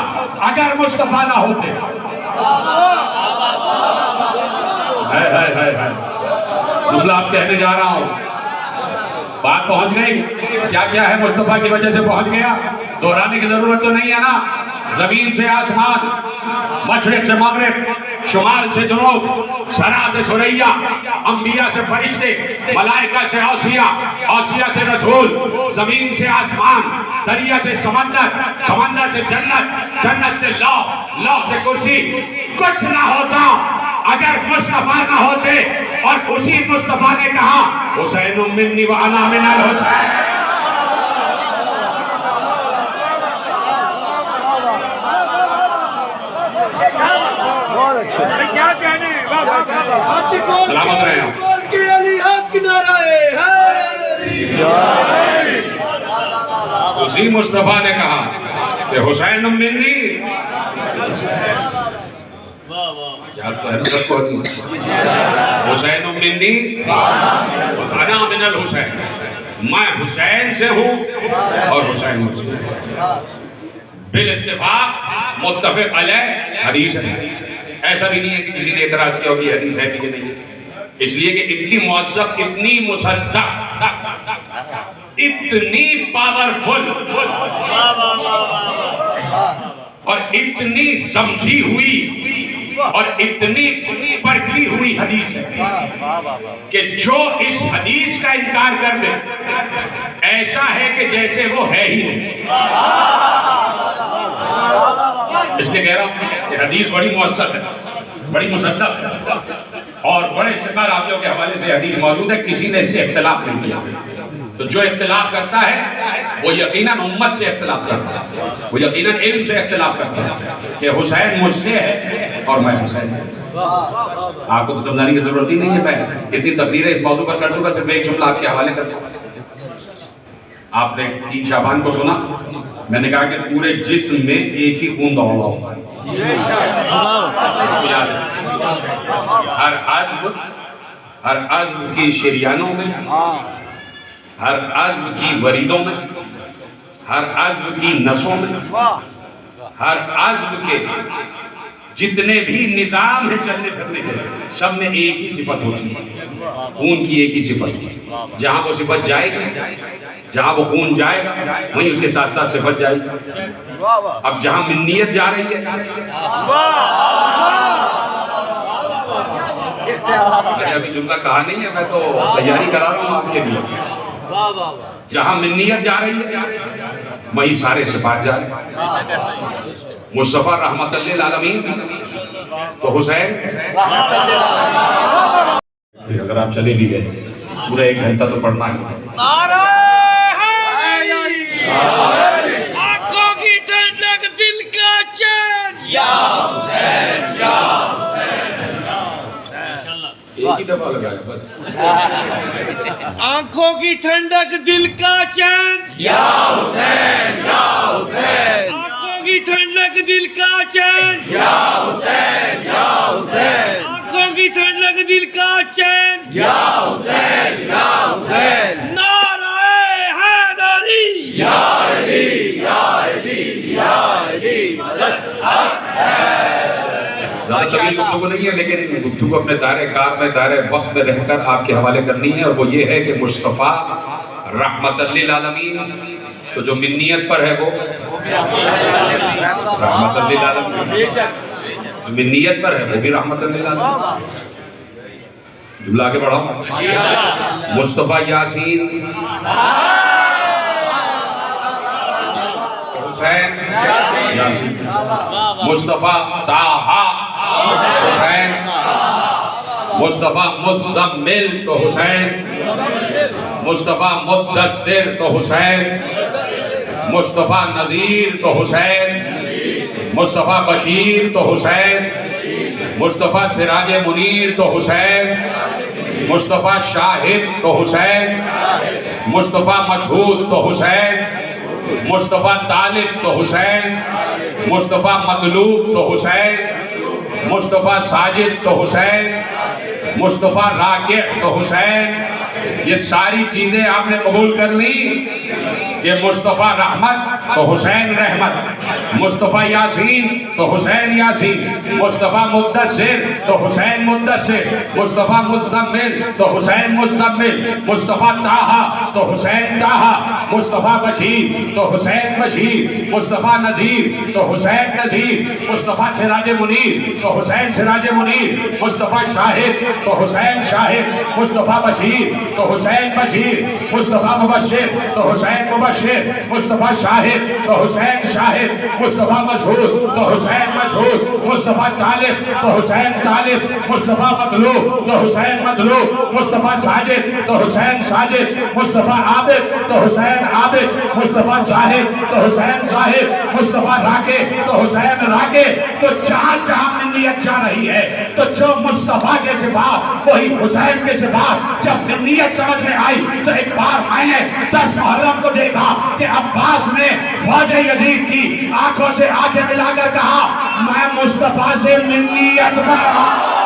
अगर मुस्तफा ना होते। है जुमला आप कहने जा रहा हूँ, बात पहुंच गई। क्या क्या है मुस्तफा की वजह से पहुंच गया, दोहराने की जरूरत तो नहीं है ना। जमीन से आसमान, मशरिक से मगरिब, शुमाल से जुनूब, सरा से सुरैया, अंबिया से फरिश्ते, मलाइका से औसिया, औसिया से रसूल, जमीन से आसमान, दरिया से समंदर, समंदर से जन्नत, जन्नत से लौह, लौह से कुर्सी। कुछ ना होता अगर मुस्तफा ना होते। और उसी मुस्तफा ने कहा हुसैन मिन्नी व अना मिनल हुसैन। क्या कहने, सलामत रहे हो। उसी मुस्तफा ने कहा कि हुसैन मिन्नी, याद तो है ना सबको, हुसैन मिन्नी अना मिनल हुसैन, मैं हुसैन से हूँ और हुसैन मुझसे। बिल इत्तिफाक मुत्तफिक अलैह हदीस है। ऐसा भी नहीं है कि किसी ने एतराज किया कि हदीस है कि नहीं है, इसलिए कि इतनी मुअस्सक, इतनी मुसद्दक, इतनी पावरफुल और इतनी समझी हुई और इतनी परखी हुई हदीस है कि जो इस हदीस का इनकार कर दे ऐसा है कि जैसे वो है ही नहीं। इसलिए कह रहा हूं कि हदीस बड़ी मुअस्सद है, बड़ी मुसद्दक है और बड़े शिका रावियों के हवाले से हदीस मौजूद है, किसी ने इससे इख्तिलाफ नहीं किया। तो जो इख्तिलाफ करता है वो यकीनन उम्मत से इख्तिलाफ करता है, वो यकीनन इल्म से इख्तिलाफ करता है कि हुसैन मुझसे है और मैं हुसैन से। आपको तो समझाने की जरूरत ही नहीं है, मैं इतनी तकरीरें इस मौजू पर कर चुका, सिर्फ एक जुमला आपके हवाले कर दूं। आपने 3 शाबान को सुना, मैंने कहा कि पूरे जिस्म में एक ही खून दौड़ रहा होता है, हर अज़्म की शरियानों में, हर अज़्म की वरीदों में, हर अज़्म की नसों में, हर अज़्म के जितने भी निज़ाम है चलने फिरने के, सब में एक ही सिफत होती है, खून की एक ही सिफत। जहाँ वो सिफत जाएगी, जहाँ वो खून जाएगा वहीं उसके साथ साथ सिफत जाएगी। अब जहाँ मिन्नियत जा रही है, अभी जुमला कहा नहीं है, मैं तो तैयारी करा रहा हूँ आपके लिए। जहाँ मिन्नियत जा रही है वहीं सारे सिफात जा रहे हैं। मुस्तफा रहमतुल लिल आलमीन तो हुसैन, अगर आप चले भी गए पूरा 1 घंटा तो पढ़ना है। आंखों की ठंडक, दिल का चैन, या हुसैन, या हुसैन। एक ही दफा लगाया बस। आंखों की ठंडक, दिल का चैन, या हुसैन, या हुसैन। आंखों की ठंडक, दिल का चैन, या हुसैन, या हुसैन। आंखों की ठंडक, दिल का चैन, या हुसैन, या हुसैन। नाराए हैदरी, या अली, या अली, या अली, मदद हक है। ज़्यादा तवील गुफ्तगू नहीं है, लेकिन गुफ्तगू अपने दायरे कार में, दायरे वक्त में रहकर आपके हवाले करनी है, और वो ये है कि मुस्तफ़ा रहमतुल लिल आलमीन तो जो मिन्नियत पर है वो रहमतुल लिल आलमीन, जो मिन्नियत पर है वो भी रहमतुल लिल आलमीन। जुमला आगे बढ़ाओ। मुस्तफ़ा यासीन, हुसैन यासीन, मुस्तफ़ा ताहा हुसैन, मुस्तफ़ा मुज़्ज़म्मिल तो हुसैन, मुस्तफ़ा मुद्दस्सिर तो हुसैन, मुस्तफ़ा नज़ीर तो हुसैन, मुस्तफ़ा बशीर तो हुसैन, मुस्तफ़ा सिराज मुनीर तो हुसैन, मुस्तफ़ा शाहिद तो हुसैन, मुस्तफ़ा मशहूद तो हुसैन, मुस्तफ़ा तालिब तो हुसैन, मुस्तफ़ा मतलूब तो हुसैन, मुस्तफ़ा साजिद तो हुसैन, मुस्तफ़ा राकिअ तो हुसैन। ये सारी चीज़ें आपने कबूल कर ली कि मुस्तफ़ा रहमत तो हुसैन रहमत, मुस्तफ़ा यासीन तो हुसैन यासीन, मुस्तफ़ा मुद्दस्सिर तो हुसैन मुद्दस्सिर, मुस्तफ़ा मुज़्ज़म्मिल तो हुसैन मुज़्ज़म्मिल, मुस्तफ़ा ताहा तो हुसैन ताहा, मुस्तफ़ा बशीर तो हुसैन बशीर, मुस्तफ़ा नज़ीर तो हुसैन नज़ीर, मुस्तफ़ा सिराज मुनीर तो हुसैन सिराज मुनीर, मुस्तफ़ा शाहिद तो हुसैन शाहिद, मुस्तफ़ा बशीर तो हुसैन बशीर, मुस्तफ़ा मुबश्शिर तो हुसैन मुबश्शिर, मुस्तफ़ा शाहिद तो हुसैन शाहिद, मुस्तफ़ा मशहूद तो हुसैन मशहूद, मुस्तफ़ा तालिब तो हुसैन तालिब, मुस्तफ़ा मतलूब तो हुसैन मतलूब, मुस्तफ़ा साजिद तो हुसैन साजिद, मुस्तफ़ा आबिद तो हुसैन आबिद, मुस्तफ़ा जाहिद तो हुसैन जाहिद, मुस्तफ़ा राके तो हुसैन राके। तो जहाँ जहाँ मिन्नियत जा रही है तो जो मुस्तफ़ा के सिफात वही हुसैन के सिफात। जब मिन्नियत समझ में आई तो एक बार मैंने 10 मुहर्रम को देखा कि अब्बास ने फौज यजीद की आंखों से आंखें मिलाकर कहा, मैं मुस्तफ़ा से मिन्नियत कर रहा हूं।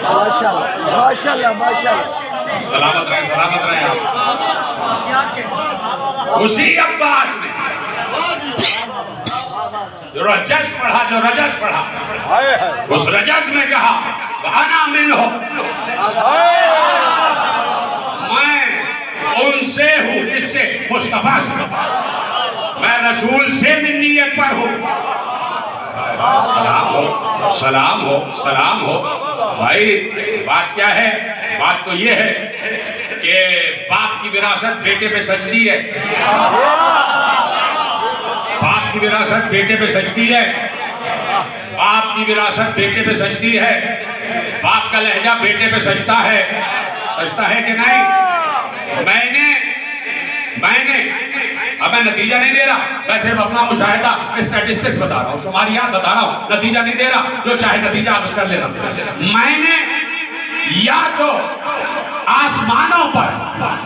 माशाअल्लाह। माशाल्लाह माशाल्लाह। सलामत रहे आप। उसी अब्बास ने जो रजस पढ़ा उस रजस में कहा गाना मिल हो, मैं उनसे हूँ जिससे मुस्तफा से, मैं रसूल से मिन्नीयत पर हूँ। सलाम हो भाई। बात क्या है? बात तो ये है कि बाप की विरासत बेटे पे सजती है, बाप की विरासत बेटे पे सजती है, बाप की विरासत बेटे पे सजती है, बाप का लहजा बेटे पे सजता है कि नहीं? मैंने अब मैं नतीजा नहीं दे रहा, मैं सिर्फ अपना मुशाहिदा स्टैटिस्टिक्स बता रहा हूँ, शुमारियात बता रहा हूँ, नतीजा नहीं दे रहा। जो चाहे नतीजा आप कर लेना। मैंने या तो आसमानों पर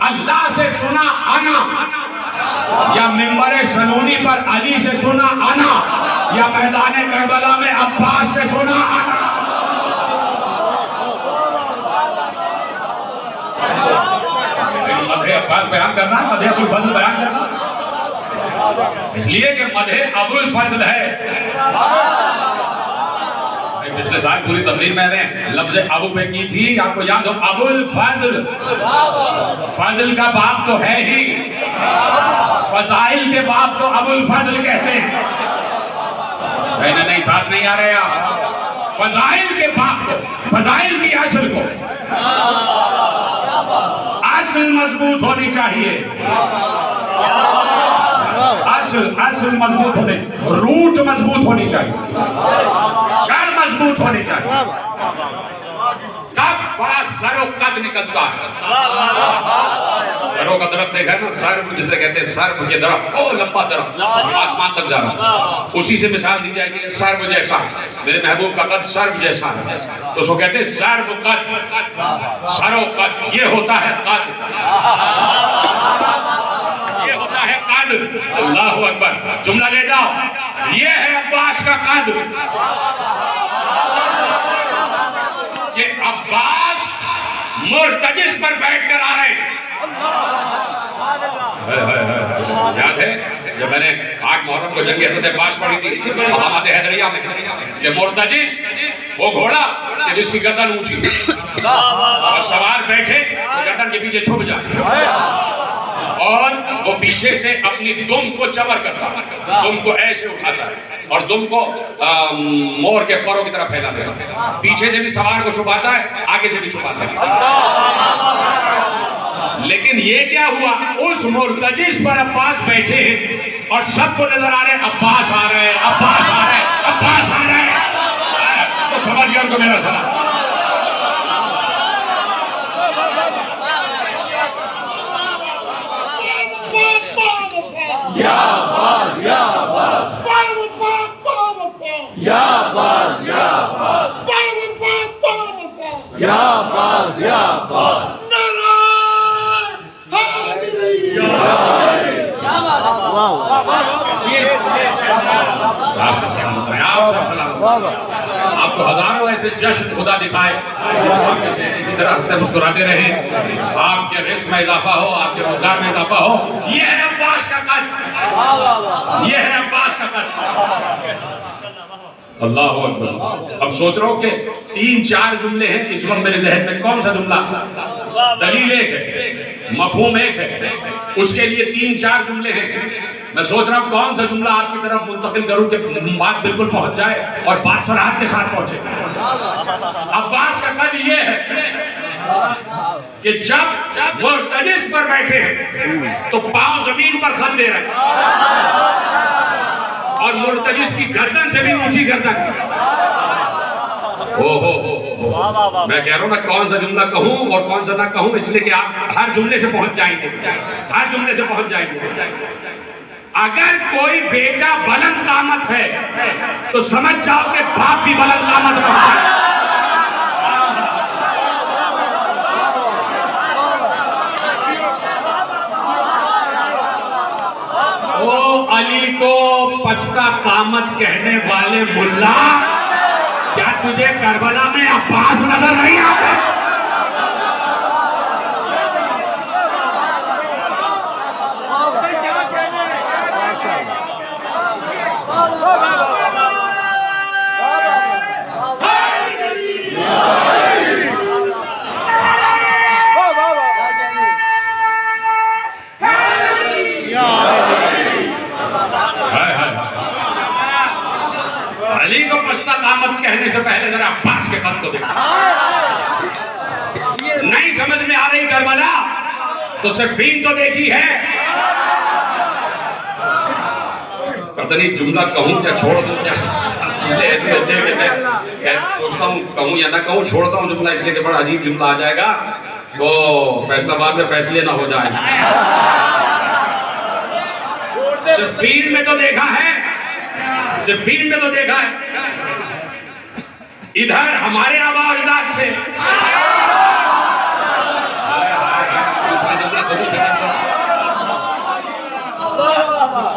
अल्लाह से सुना आना, या मिंबर सलूनी पर अली से सुना आना, या मैदान करबला में अब्बास से सुना आना। मदहे अब्बास बयान करना, मदहे अबुल फजल बयान करना, इसलिए कि मदहे अबुल फजल है। पिछले साल पूरी तकरीर मैंने लफ्ज अबू पे की थी, आपको याद हो? अबुल फजल, फजल का बाप तो है ही, फजाइल के बाप तो अबुल फजल कहते हैं। नहीं, साथ नहीं आ रहे आप। फजाइल के बाप को, फजाइल की असल को, असल मजबूत होनी चाहिए, असल मजबूत होने, रूट मजबूत होनी चाहिए, जड़ मजबूत होनी चाहिए, तब बड़ा सरो कद निकलता है। सरों का दरख्त देखा है ना, सर्व जिसे कहते हैं, सर्व के दरख्त, ओ लंबा दरख्त आसमान तक जा रहा, उसी से मिसाल दी जाएगी सर्व जैसा, मेरे महबूब का कद सर्व जैसा है, तो उसको कहते हैं सर्व कद, सरो कद। ये होता है कद, ये होता है कद। अल्लाह अकबर। जुमला ले जाओ, ये है अब्बास का कद, कि अब्बास मुर्तजिस पर बैठकर आ रहे हैं। याद है जब मैंने 8 मुहर्रम को जंग हज़रत अब्बास पढ़ी थी महामत हैदरिया में, कि मुर्तजिस वो घोड़ा कि जिसकी गर्दन ऊंची और सवार बैठे तो गर्दन के पीछे छुप जाए, और वो पीछे से अपनी दुम को चबर करता है, दुम को ऐसे उठाता है और दुम को मोर के परों की तरफ फैला देता है, पीछे से भी सवार को छुपाता है, आगे से भी छुपाता है। लेकिन ये क्या हुआ, उस मुर्तजिस पर अब्बास बैठे हैं और सबको नजर आ रहे हैं अब्बास आ रहे हैं, अब्बास आ रहे हैं, अब्बास आ रहे हैं। तो समझ गया उनको मेरा सलाम। या अब्बास, या अब्बास, या अब्बास, या अब्बास, या अब्बास, या अब्बास। आप सब सलामत रहे, आप सब सलामत रहे। आपको हजारों ऐसे जश्न खुदा दिखाए, इसी तरह हंसते मुस्कुराते रहे, आपके रिस्क में इजाफा हो, आपके रोजगार में इजाफा हो। ये है अब्बास का कद, ये है अब्बास का कद। अल्लाह अकबर। अब सोच रहा हूँ कि 3-4 जुमले हैं इस वक्त मेरे जहन में, कौन सा जुमला? दलील एक है, मफहूम एक है, उसके लिए 3-4 जुमले हैं। मैं सोच रहा हूँ कौन सा जुमला आपकी तरफ मुंतकिल करूँ कि बात बिल्कुल पहुंच जाए और बात सराहत के साथ पहुंचे। अब्बास का कद ये है कि जब मुर्तजिस पर बैठे तो पांव जमीन पर खत दे रहे, और मुर्तजिस की गर्दन से भी ऊंची गर्दन। ओहो, मैं कह रहा हूँ ना कौन सा जुमला कहूँ और कौन सा ना कहूँ, इसलिए कि आप हर जुमले से पहुंच जाएंगे, हर जुमले से पहुंच जाएंगे। अगर कोई बेटा बुलंद कामत है तो समझ जाओ कि बाप भी बुलंद कामत रहा है। ओ अली को पछता कामत कहने वाले मुल्ला, क्या तुझे करबला में अब्बास नजर नहीं आते? मस्तकामत कहने से पहले जरा अब्बास के कद को देखो। नहीं समझ में आ रही करबला तो सिफीन तो देखी है। पता नहीं जुमला कहूँ या छोड़ दूँ क्या, ऐसे सोचता हूँ कहूँ या ना कहूँ, छोड़ता हूँ जुमला इसलिए कि बड़ा अजीब जुमला आ जाएगा तो फैसलाबाद में फैसले ना हो जाए। सिफीन में तो देखा है, सिफीन में तो देखा है। इधर हमारे आवाज़दार थे,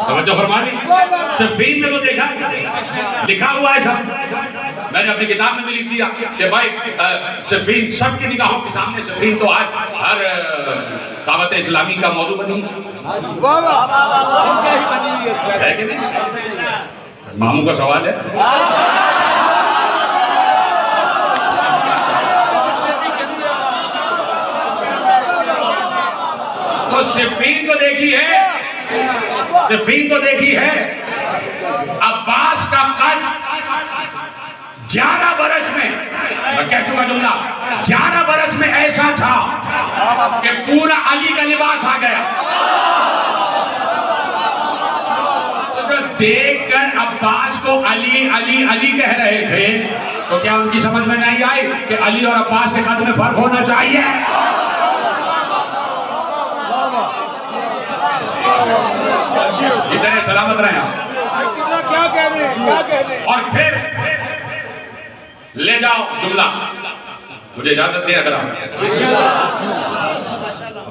समझो फरमानी। सिफीन में तो देखा, लिखा हुआ है सब, मैंने अपनी किताब में भी लिख दिया कि भाई सिफीन सबकी निगाहों के सामने, सिफीन तो आज हर दावत इस्लामी का मौजू बनी है कि नहीं? मामू का सवाल है। तो सिफीन तो देखी है, सिफीन तो देखी है। अब्बास का कद 11 बरस में, मैं कह चुका जुमला, 11 बरस में ऐसा था कि पूरा अली का लिबास आ गया। तो जो देखकर अब्बास को अली अली अली कह रहे थे तो क्या उनकी समझ में नहीं आई कि अली और अब्बास के कद में फर्क होना चाहिए? इतने सलामत रहे आप। क्या कह रहे हैं, क्या कह रहे हैं? और फिर ले जाओ जुमला, मुझे इजाजत दे अगर आप,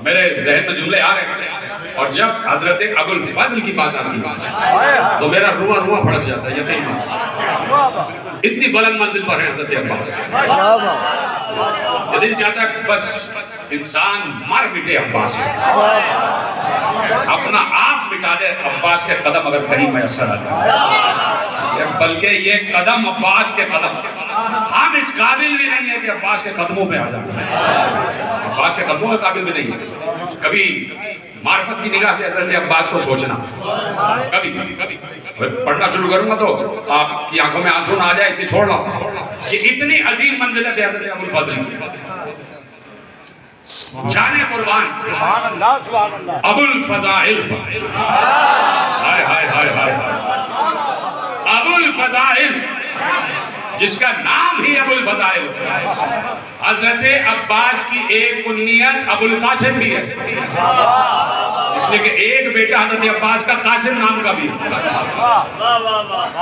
मेरे जहन में जुमले आ रहे हैं। और जब हजरत अबुल फजल की बात आती है तो मेरा रुआ रुआ फड़क जाता है। जैसे इतनी बुलंद मंजिल पर है हजरत अब्बास, ये दिन चाहता है बस इंसान मर मिटे अब्बास, अपना आप मिटा दे अब्बास के कदम अगर कहीं मैसर आ जाए। बल्कि ये कदम अब्बास के कदम, हम इस काबिल भी नहीं है कि अब्बास के कदमों में आ जाए, अब्बास के कदमों के काबिल भी नहीं है। कभी मार्फत की निगाह से हजरत अब्बास को सोचना, कभी कभी पढ़ना शुरू करूंगा तो आपकी आंखों में आंसू ना आ जाए इसलिए छोड़ रहा हूं कि इतनी अजीम मंजिलत है हजरत अबुल फजल की। जाने कुर्बान अबुल फजाइल, हाय हाय हाय हाय, अबुल फजाइल जिसका नाम ही अबुल फजाइल। हजरत अब्बास की एक कुन्नियत अबुल कासिम भी है, इसलिए कि एक बेटा हजरत अब्बास का कासिम नाम का भी है,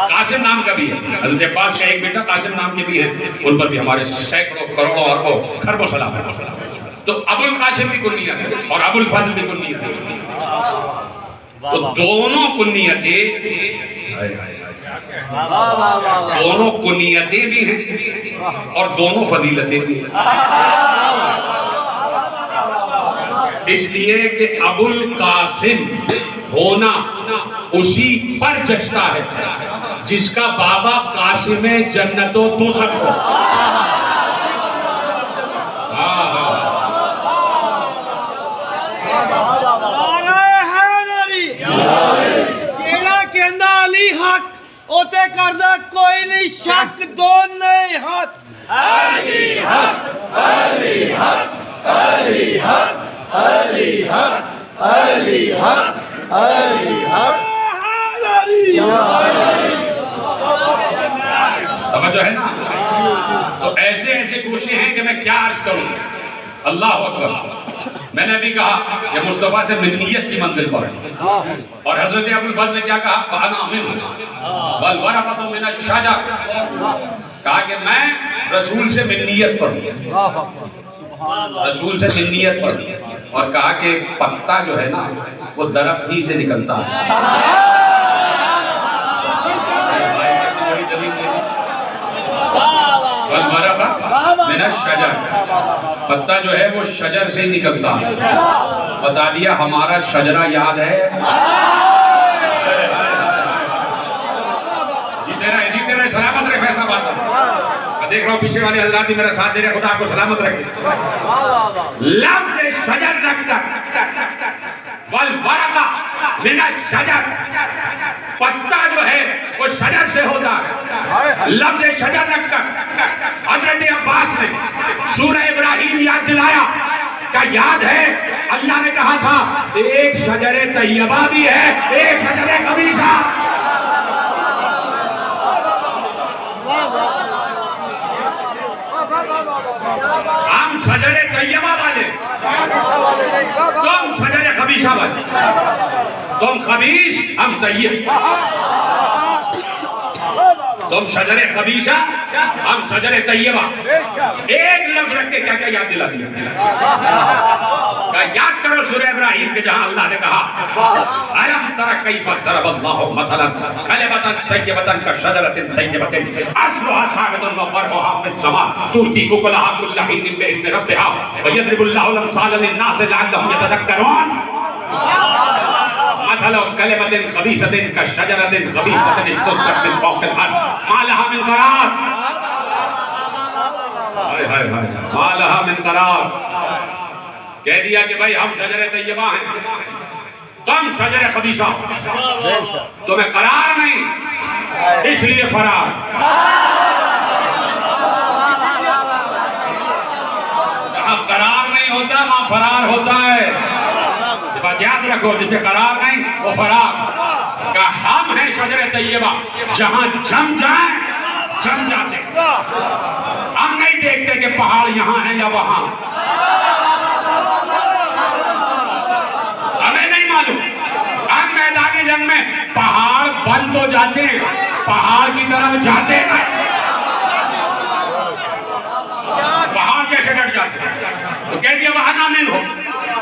कासिम नाम का भी है। हजरत अब्बास का एक बेटा कासिम नाम के भी है, उन पर भी हमारे सैकड़ों करोड़ों अरबों खरबों सलाम है। तो अबुल कासिम भी कुन्नियत है और अबुल फजल भी कुन्नियत है। तो दोनों कुन्नियतें, दोनों कुन्नियतें भी हैं और दोनों फजीलतें भी हैं। इसलिए कि अबुल कासिम होना उसी पर जचता है जिसका बाबा कासिम जन्नतो दोज़ख हो। ओते करदा कोई नहीं शक, दोनों हाथ अली हक, अली हक, अली हक, अली हक, अली हक, अली हक, समझो है ना। तो ऐसे ऐसे कोशिशें हैं कि मैं क्या अर्ज करूं। अल्लाह अकबर। मैंने अभी कहा कि मुस्तफा से मिन्नियत की मंजिल पर है और हजरत अबुल फजल ने क्या कहा, अना मिन्हु वल वरक़तु मिन अश-शजर, कहा कि मैं रसूल से मिन्नियत पर हूं, रसूल से मिन्नियत पर हूं। और कहा कि पत्ता जो है ना वो दरख्त ही से निकलता है। पत्ता जो है वो शजर से ही निकलता है। बता दिया हमारा शजरा याद है। जीते रहे सलामत रहे। फैसला बात देख रहा हूँ पीछे वाले हजरात भी मेरा साथ दे रहे, खुदा आपको सलामत रखे। लफ्ज़ शजर रखकर वल वरक़ा मिन अश-शजर, पत्ता जो है वो शजर से होता है। लफ्ज़ शजर रखकर हजरत अब्बास ने सूरह इब्राहिम याद दिलाया। क्या याद है? अल्लाह ने कहा था एक शजरे तैयबा भी है, एक शजरे खबीसा। हम शजरे तैयबा वाले, तुम शजरे खबीसा वाले। तुम खबीस, हम तैयब। तुम शजरे खबीसा, हम शजरे तैयबा। एक लफ्ज रख के क्या क्या याद दिला दिया। क्या याद करो सूरह इब्राहिम के जहां अल्लाह ने कहा अलम तरा कैफ़ ज़रबल्लाहु मसलन कलिमतन तय्यबतन कशजरतिन तय्यबतिन अस्लुहा साबितुन व फरउहा फिस समा तुती उकलहा कुल्ल हिन बिइज़्नि रब्बिहा व यज़रिबुल्लाहु लमसाल लिन्नास लअल्लहुम यतज़क्करून। मसलन कलिमतिन खबीसतिन कशजरतिन खबीसतिन इज्तसत मिन फौक़िल अर्ज़ मा लहा मिन क़रार। हाय हाय हाय, मा लहा मिन क़रार। कह दिया कि भाई हम शजरे तैयबा हैं, तुम शजरे खबीसा। तुम्हें करार नहीं, इसलिए फरार। जहां करार नहीं होता वहां फरार होता है। ये बात याद रखो, जिसे करार नहीं वो फरार। का हम हैं शजरे तैयबा, जहां जम जाए जम जाते। हम नहीं देखते कि पहाड़ यहां है या वहां। हम मैदानी जंग में पहाड़ बन तो जाते हैं, पहाड़ की तरफ जाते हैं। पहाड़ जैसे डट जाते हैं। तो कह दिया वहां ना मिल हो,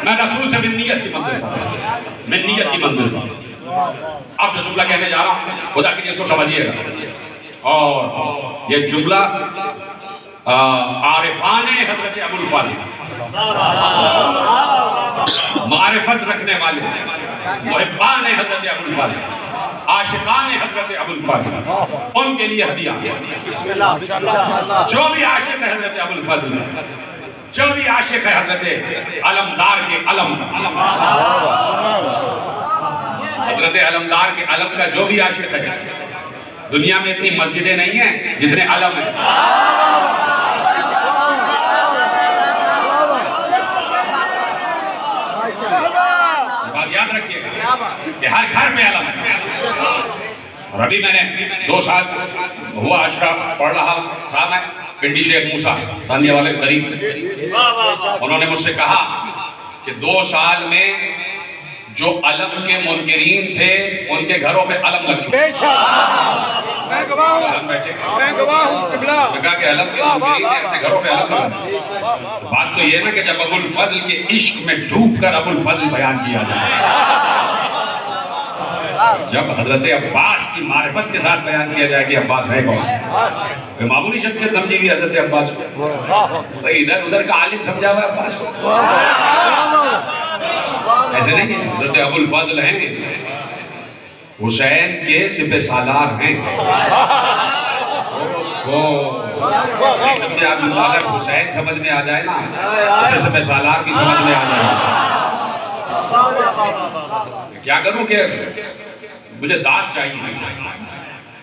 मैं रसूल से मिन्नियत की मंजिल पर, मिन्नियत की मंजिल पर। अब जो जुमला कहने जा रहा हूं खुदा के लिए इसको समझिएगा। और ये जुमला आरिफान हजरत अबुल फाजिल, मारिफत रखने वाले मुहिब्बान हजरत अबुल फाजिल, आशिकान हजरत अबुल फाजिल, उनके लिए हदिया। जो भी आशिक है हजरत अबुल फाजिल, जो भी आशिक है हजरत अलमदार के अलम, हजरत अलमदार के अलम का जो भी आशिक है। दुनिया में इतनी मस्जिदें नहीं हैं जितने अलम हैं। बात याद रखिएगा कि हर घर में अलम है। और अभी मैंने 2 साल हुआ अशरा पढ़ रहा था मैं पिंडी शेख मूसा सानिया वाले करीब। उन्होंने मुझसे कहा कि 2 साल में जो अलम के मुनकिरीन थे उनके घरों पे अलम लग चुके। बात तो ये ना कि जब अबुल फजल के इश्क में डूब कर अबुल फजल बयान किया जाए, जब हजरत अब्बास की मारिफत के साथ बयान किया जाए कि अब्बास है कौन। मामूली शख्सियत समझी हुई हजरत अब्बास को, तो इधर उधर का आलिम समझा हुआ अब्बास को। ऐसे नहीं है, हजरत अबुल फजल हैं, हुसैन के सिपह सालार हैं। अगर हुसैन समझ में आ जाए ना तो सिपह सालार की समझ में आ जाए। क्या करूं कि मुझे दाद चाहिए,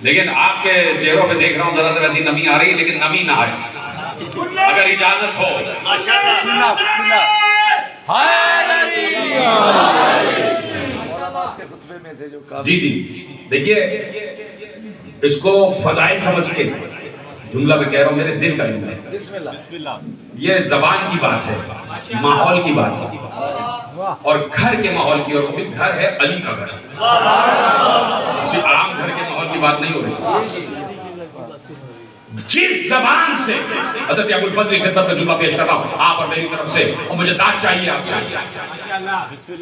लेकिन आपके चेहरों पे देख रहा हूँ जरा जरा सी नमी आ रही है, लेकिन नमी ना आए। अगर इजाजत हो जी जी, देखिए इसको फजाइल समझ के जुमला में कह रहा हूँ, मेरे दिल का जुमला है। ये जबान की बात है, माहौल की बात है, और घर के माहौल की। और वो भी घर है अली का घर, किसी आम घर के माहौल की बात नहीं हो रही। जिस जबान से हज़रत अबुल फजल की खिदमत में जुमला पेश कर रहा हूँ आप और मेरी तरफ से, और मुझे दाद चाहिए आपसे।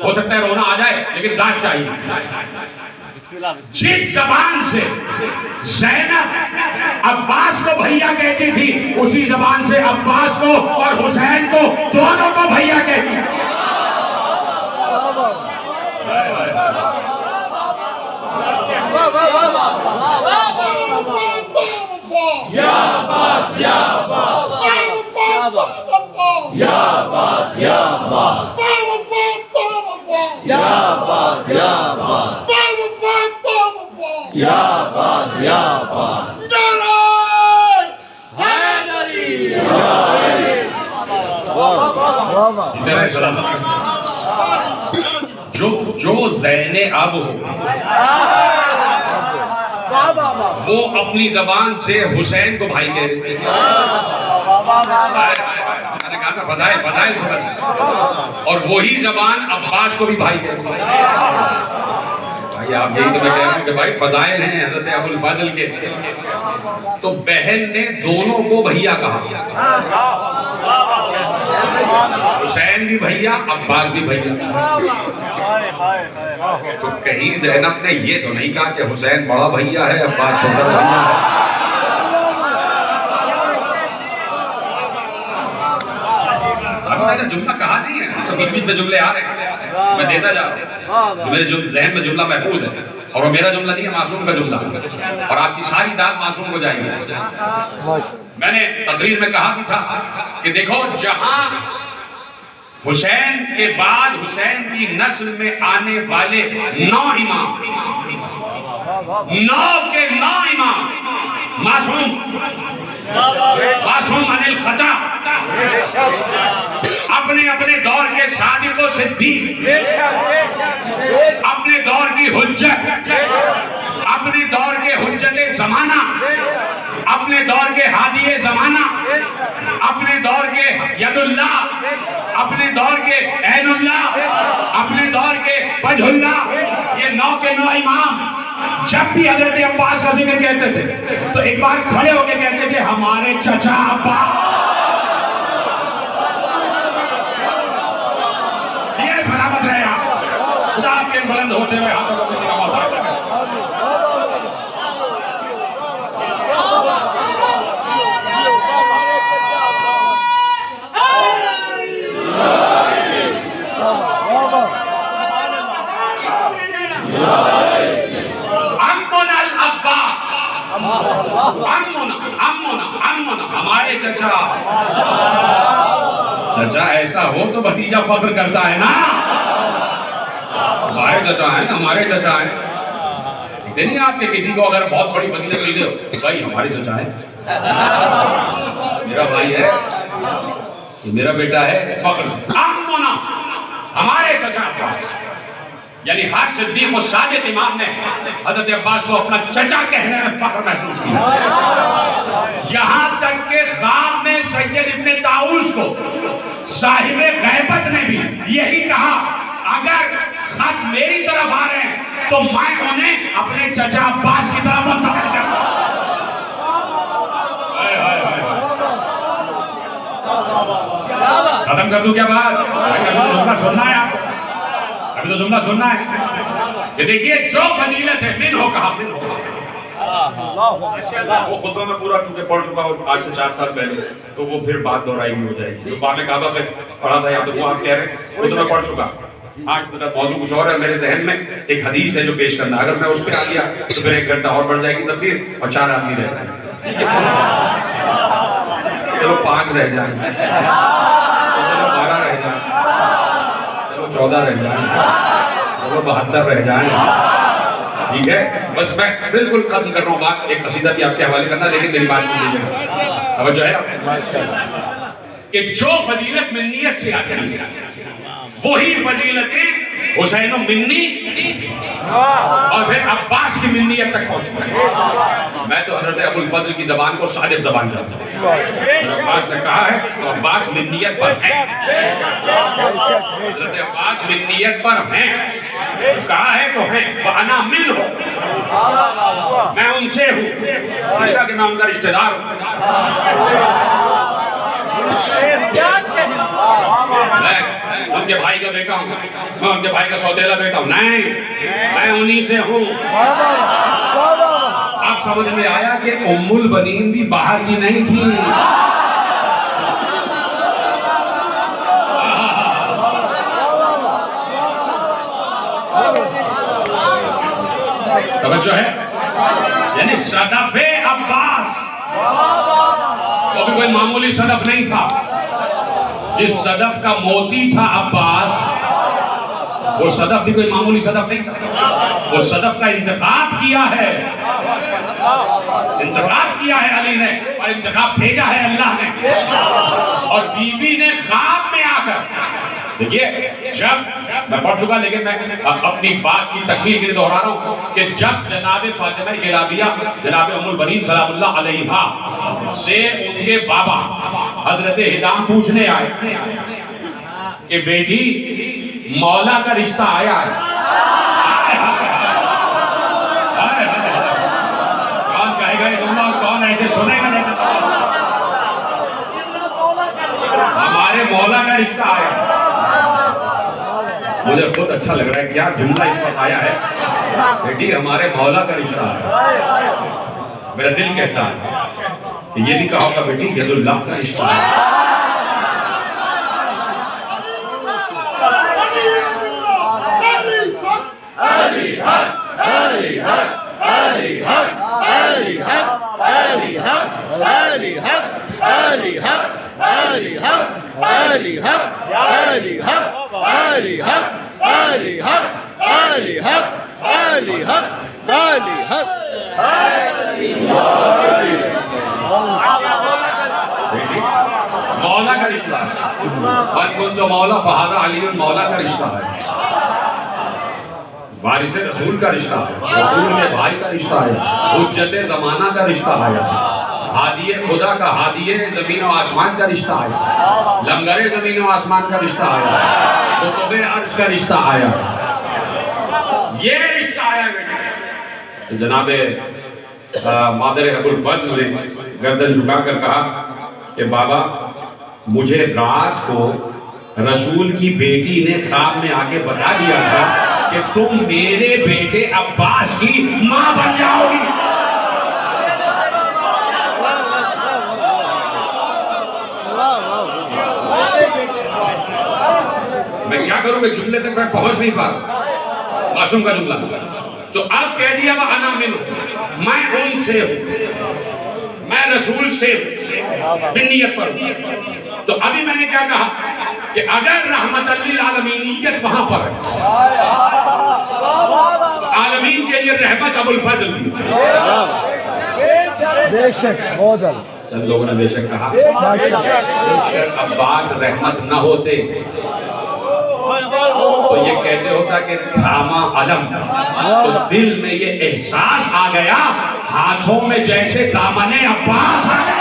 हो सकता है रोना आ जाए, लेकिन दाद चाहिए। जिस जबान से ज़ैनब अब्बास को भैया कहती थी, उसी जबान से अब्बास को और हुसैन को, दोनों को भैया कहती थी। या अब्बास या अब्बास या अब्बास या अब्बास या अब्बास या अब्बास या अब्बास जो ज़ैने अब हो वो अपनी जबान से हुसैन को भाई कह रहे। मैंने कहा था फजाइल फजाइल समझ, और वही जबान अब्बास को भी भाई कह रहे। भाई आप यही तो मैं कह रहा हूँ कि भाई फजाइल हैं हजरत अबुल फाजिल के, तो बहन ने दोनों को भैया कहा, हुसैन भी भैया अब्बास भी भैया। तो कहीं ज़ैनब ने ये तो नहीं कहा कि हुसैन बड़ा भैया है अब्बास छोटा भैया है। अब मैंने जुमला कहा नहीं है, तो बीच बीच में जुमले आ रहे हैं, मैं देता जा रहा हूँ। तो मेरे ज़हन में जुमला महफूज है, और वो मेरा जुमला नहीं है, मासूम का जुमला, और आपकी सारी दाद मासूम हो जाएगी। मैंने तकरीर में कहा भी था कि देखो, जहां हुसैन के बाद हुसैन की नस्ल में आने वाले 9 इमाम, 9 के 9 इमाम मासूम अनिल खता, अपने अपने दौर के सादिक़ो सिद्दीक़, अपने दौर की हुज्जत, अपने दौर के हुज्जत ज़माना, अपने दौर के हादिये ज़माना, अपने दौर के यदुल्लाह, अपने दौर के ऐनुल्लाह, अपने दौर के वजहुल्लाह, ये 9 के 9 इमाम जब भी हजरत अब्बास का जिक्र कहते थे तो एक बार खड़े होकर कहते थे हमारे चचा अब्बास। ये सलामत रहे आप, खुदा के बुलंद होते हुए हाथों को किसी का मौत आए। हमारे चचा ऐसा हो तो भतीजा फख्र करता है ना, हमारे चचा हैं, हमारे चचा हैं। देखते नहीं आपके किसी को अगर बहुत बड़ी फजीलत दे दो, भाई हमारे चचा है, मेरा भाई है, ये मेरा बेटा है, फख्र आमोना हमारे चचा अब्बास। यानी हर सिद्दीक़ और सादिक़ इमाम ने हजरत अब्बास को अपना चचा कहने में फख्र महसूस किया। यहाँ तक के ख्वाब में सैयद इब्ने ताऊस को साहिबे गैबत ने भी यही कहा, अगर खत मेरी तरफ आ रहे हैं तो मैं उन्हें अपने चचा अब्बास की तरफ मुंतकिल करता हूं। खत्म कर दूं क्या बात? जुमला सुनना है आपको, अभी तो जुमला सुनना है कि देखिए जो फजीलत है मिन हो कहा, मिन हो कहा। वो खुतबा में पूरा चूंकि पढ़ चुका हूँ आज से 4 साल पहले, तो वो फिर बात दोहराई हो जाएगी। जो बामे काबा पे पढ़ा था या तो वो आप कह रहे हैं वो तो मैं पढ़ चुका। आज तो मौजूद कुछ और है, मेरे जहन में एक हदीस है जो पेश करना, अगर मैं उस पर आ गया तो फिर 1 घंटा और बढ़ जाएगी तकरीर और 4 आदमी रह जाएंगे, चलो 5 रह जाएंगे, चलो 12 रह जाए, चलो 14 रह जाए, चलो 72 रह जाए, ठीक है। बस मैं बिल्कुल खत्म कर रहा हूँ बात, एक कसीदा भी आपके हवाले करना, लेकिन मेरी बात सुन लीजिएगा, तवज्जो है कि जो फजीलत मिन्नियत से आती है वही फजीलतें हुसैन मिन्नी और फिर अब्बास की मिन्नियत तक पहुंची। मैं तो हजरत अबुल फजल की जबान को सादिक जबान जानता हूँ। अब्बास ने कहा है तो अब्बास मिन्नियत पर है, हजरत अब्बास मिन्नियत पर हैं, कहा है तो है, अना मिन हो, मैं उनसे हूँ, कि मैं उनका रिश्तेदार हूँ, उनके भाई का बेटा हूँ, मैं उनके भाई का सौतेला बेटा हूँ, नहीं, मैं उन्हीं से हूँ। आप समझ में आया कि उम्मुल बनीन भी बाहर की नहीं थी। तवज्जो है, यानी सदफे अब्बास वो भी कोई मामूली सदफ नहीं था। जिस सदफ का मोती था अब्बास, वो सदफ भी कोई मामूली सदफ नहीं था। वो सदफ का इंतखाब किया है, इंतखाब किया है अली ने, और इंतखाब भेजा है अल्लाह ने। और बीबी ने ख्वाब में आकर देखिए, जब मैं पढ़ चुका, लेकिन मैं अपनी बात की तकमील के लिए दोहरा रहा हूँ कि जब जनाब फातिमा गिलाबिया जनाब उम्मुल बनीन सलामुल्लाह अलैहा से उनके बाबा हजरत हिजाम पूछने आए कि बेटी मौला का रिश्ता आया है, कौन कहेगा ये जुमला और कौन ऐसे सुनेगा जैसे हमारे मौला का रिश्ता आया। मुझे बहुत अच्छा लग रहा है क्या जुमला इस वक्त आया है, बेटी हमारे मौला का रिश्ता है। मेरा दिल कहता है कि ये भी कहा होगा बेटी यदुल्लाह का रिश्ता है। मौला का रिश्ता है, तो मौला फहादा अली मौला का रिश्ता है, वारिस रसूल का रिश्ता है, रसूल के भाई का रिश्ता है, हुज्जत ज़माना का रिश्ता है, हादिये खुदा का हादिये ज़मीन और आसमान का रिश्ता है, लंगरे ज़मीन और आसमान का रिश्ता आया, कुतुबे अर्श का रिश्ता आया, ये रिश्ता आया बेटा। तो जनाबे मादर अबुल फज़ल ने गर्दन झुकाकर कहा कि बाबा मुझे रात को रसूल की बेटी ने ख्वाब में आके बता दिया था कि तुम मेरे बेटे अब्बास की मां बन जाओगी। मैं क्या करूंगा, जुमले तक मैं पहुंच नहीं पा रहा, मासूम का जुमला। तो अब कह दिया वह अना मिनु, मैं उनसे हूं, मैं रसूल से बिन्नियत पर हूं। तो अभी मैंने क्या कहा कि अगर रहमतल लिल आलमीनियत वहां पर है, आलमीन के लिए रहमत अबुल फजल भी, बेशक बहुत चंद लोगों ने बेशक कहा अब्बास रहमत न होते तो ये कैसे होता कि थामा अलम, तो दिल में ये एहसास आ गया, हाथों में जैसे दामने अब्बास आ गया।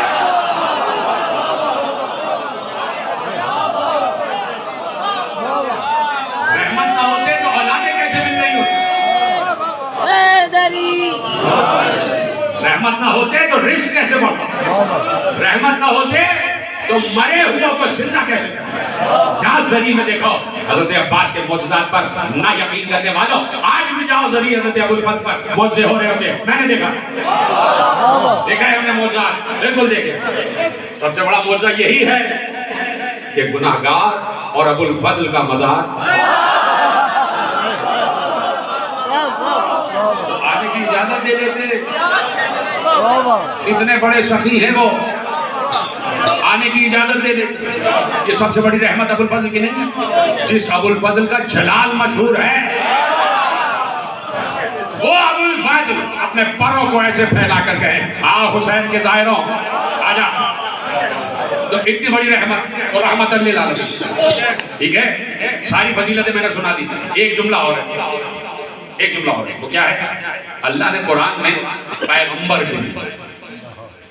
रहमत ना होते तो औलादे कैसे मिल रही होती, रहमत ना होते तो रिस्क कैसे बढ़ता, रहमत ना होते तो मरे हुए को जिंदा कैसे करता। जहाँ जरी में देखो हजरत अब्बास के मौजूदात पर ना यकीन करने वालों, आज भी जाओ जरी हजरत अबुल फजल पर मौजे हो रहे होते, मैंने देखा है हमने मौजूदात, बिल्कुल देखे। सबसे बड़ा मौजा यही है कि गुनाहगार और अबुल फजल का मज़ार आने की इजाजत दे देते, इतने बड़े सखी हैं वो, आने की इजाजत दे दे। ये सबसे बड़ी रहमत अबुल फजल की नहीं है, जिस अबुल फजल का जलाल मशहूर है, वो अबुल फजल अपने परों को ऐसे फैला कर कहे आओ हुसैन के जायरों आजा। तो इतनी बड़ी रहमत और रहमत लिल आलमीन, ठीक है। सारी फजीलतें मैंने सुना दी, एक जुमला और है, एक जुमला और है, वो क्या है? अल्लाह ने कुरान में पैगंबर के लिए,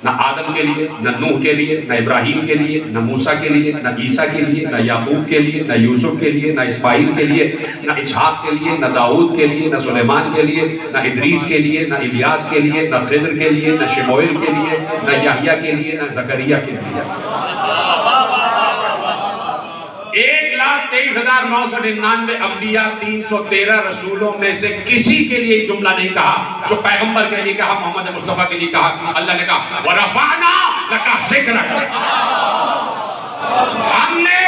न आदम के लिए, न नूह के लिए, न इब्राहिम के लिए, न मूसा के लिए, न ईसा के लिए, न याकूब के लिए, न यूसुफ के लिए, न इस्माइल के लिए, न इसहाक के लिए, न दाऊद के लिए, न सुलेमान के लिए, न इद्रीस के लिए, न इलियास के लिए, न खिज़र के लिए, न शमूएल के लिए, न याहया के लिए, न जकरिया के लिए। 1,23,999 अंबिया, 313 रसूलों में से किसी के लिए जुमला नहीं कहा जो पैगंबर के लिए कहा, मोहम्मद मुस्तफा के लिए कहा। अल्लाह ने कहा वरफ़अना लका ज़िक्रक, हमने,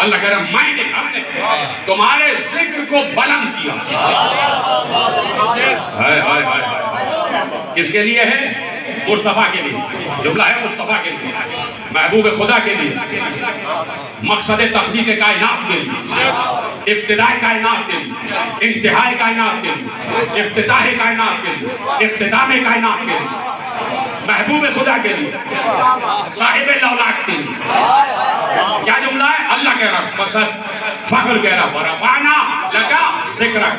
अल्लाह कह रहा हमने तुम्हारे जिक्र को बुलंद किया। हाय हाय हाय, किसके लिए है? मुस्तफा के लिए, जुमला है मुस्तफा के लिए, महबूब खुदा के लिए, मकसद तख्लीक़ कायनात के लिए, इब्तिदाए कायनात के लिए, इंतहाए कायनात के लिए, इफ्तिताह कायनात के लिए, इख्तिताम कायनात के लिए, महबूब खुदा के लिए, साहिब लौलाक के लिए। क्या जुमला है? अल्लाह कह रहा, मसद फख्र कह रहा, वरफ़अना लका ज़िक्रक,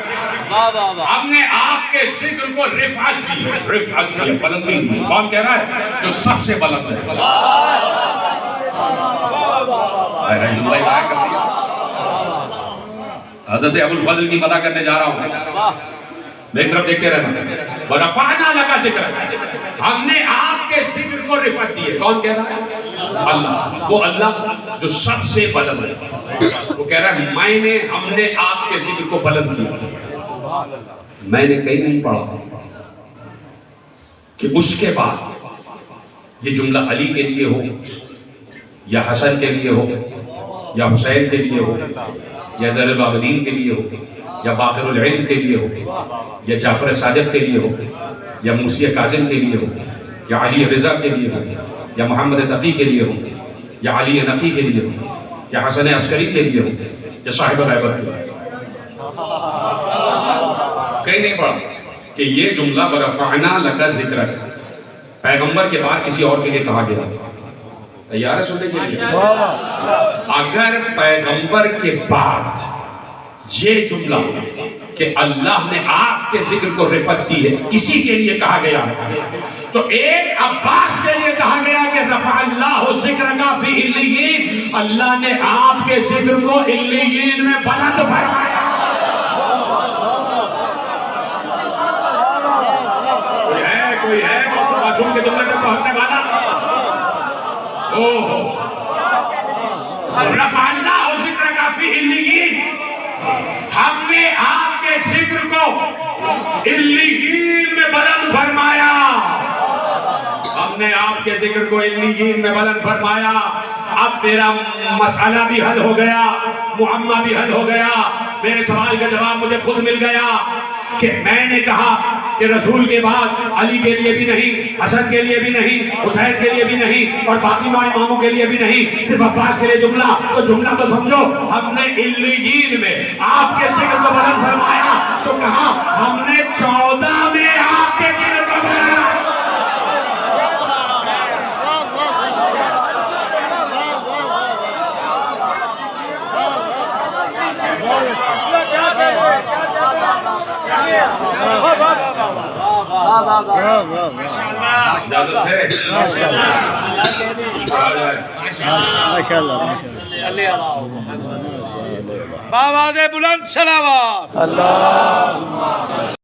हमने आपके जिक्र को रिफ़अत दी, रिफ़अत दी, बुलंदी दी। कौन कह रहा है? जो सबसे बुलंद है। जुमला ज़ाहिर कर दिया। हज़रत अबुल फज़ल की मदद करने जा रहा हूँ, मेरी तरफ देखते रहना। वरफ़अना लका ज़िक्रक, हमने आपके जिक्र को रिफ़अत दी है। कौन कह रहा है? अल्लाह। वो अल्लाह जो सबसे बुलंद है, वो कह रहा है हमने आपके जिक्र को बुलंद किया। मैंने कहीं नहीं पढ़ा कि उसके बाद ये जुमला अली के लिए हो, या हसन के लिए हो, या हुसैन के लिए हो, या ज़ैनुल आबिदीन के लिए हो, या बाक़िरुल इल्म के लिए हो, या जाफ़र सादिक़ के लिए हो, या मूसी काज़िम के लिए हो, या अली रिज़ा के लिए हो, या मोहम्मद तक़ी के लिए हो, या अली नक़ी के लिए हो, या हसन अस्करी के लिए हो, या साहिब गैबत के लिए। कहीं नहीं पढ़ा कि ये जुमला वरफ़अना लका ज़िक्रक पैगंबर के बाद किसी और के लिए कहा गया। तैयार है सुनने के लिए? अगर पैगंबर के बाद ये जुमला कि अल्लाह ने आपके जिक्र को रिफ़अत दी है किसी के लिए कहा गया, तो एक अब्बास के लिए कहा गया कि रफ़अल्लाहु ज़िक्रका फ़ी इल्लियीन, अल्लाह ने आपके जिक्र को इल्लियीन में बुलंद फरमाया। कोई है मासूम के जुमले पर पहुंचने वाला? ओह, रफ़अल्लाहु ज़िक्रका फ़ी इल्लियीन, हमने आपके जिक्र को इल्लियीन में बुलंद फरमाया। हमने आपके जिक्र को इल्लियीन में बुलंद फरमाया। अब मेरा मसला भी हल हो गया, मुअम्मा भी हल हो गया। मेरे सवाल का जवाब मुझे खुद मिल गया कि मैंने कहा कि रसूल के बाद अली के लिए भी नहीं, हसन के लिए भी नहीं, हुसैन के लिए भी नहीं, और बाकी इमामों के लिए भी नहीं, सिर्फ अब्बास के लिए जुमला। तो जुमला तो समझो, हमने इल्लियीन में आपके जिक्र को बुलंद फरमाया। तो कहा हमने 14 में आपके जिक्र को बुलंद। इजाजत है? माशाल्लाह। बाबा दे बुलंद सलावत। अल्लाह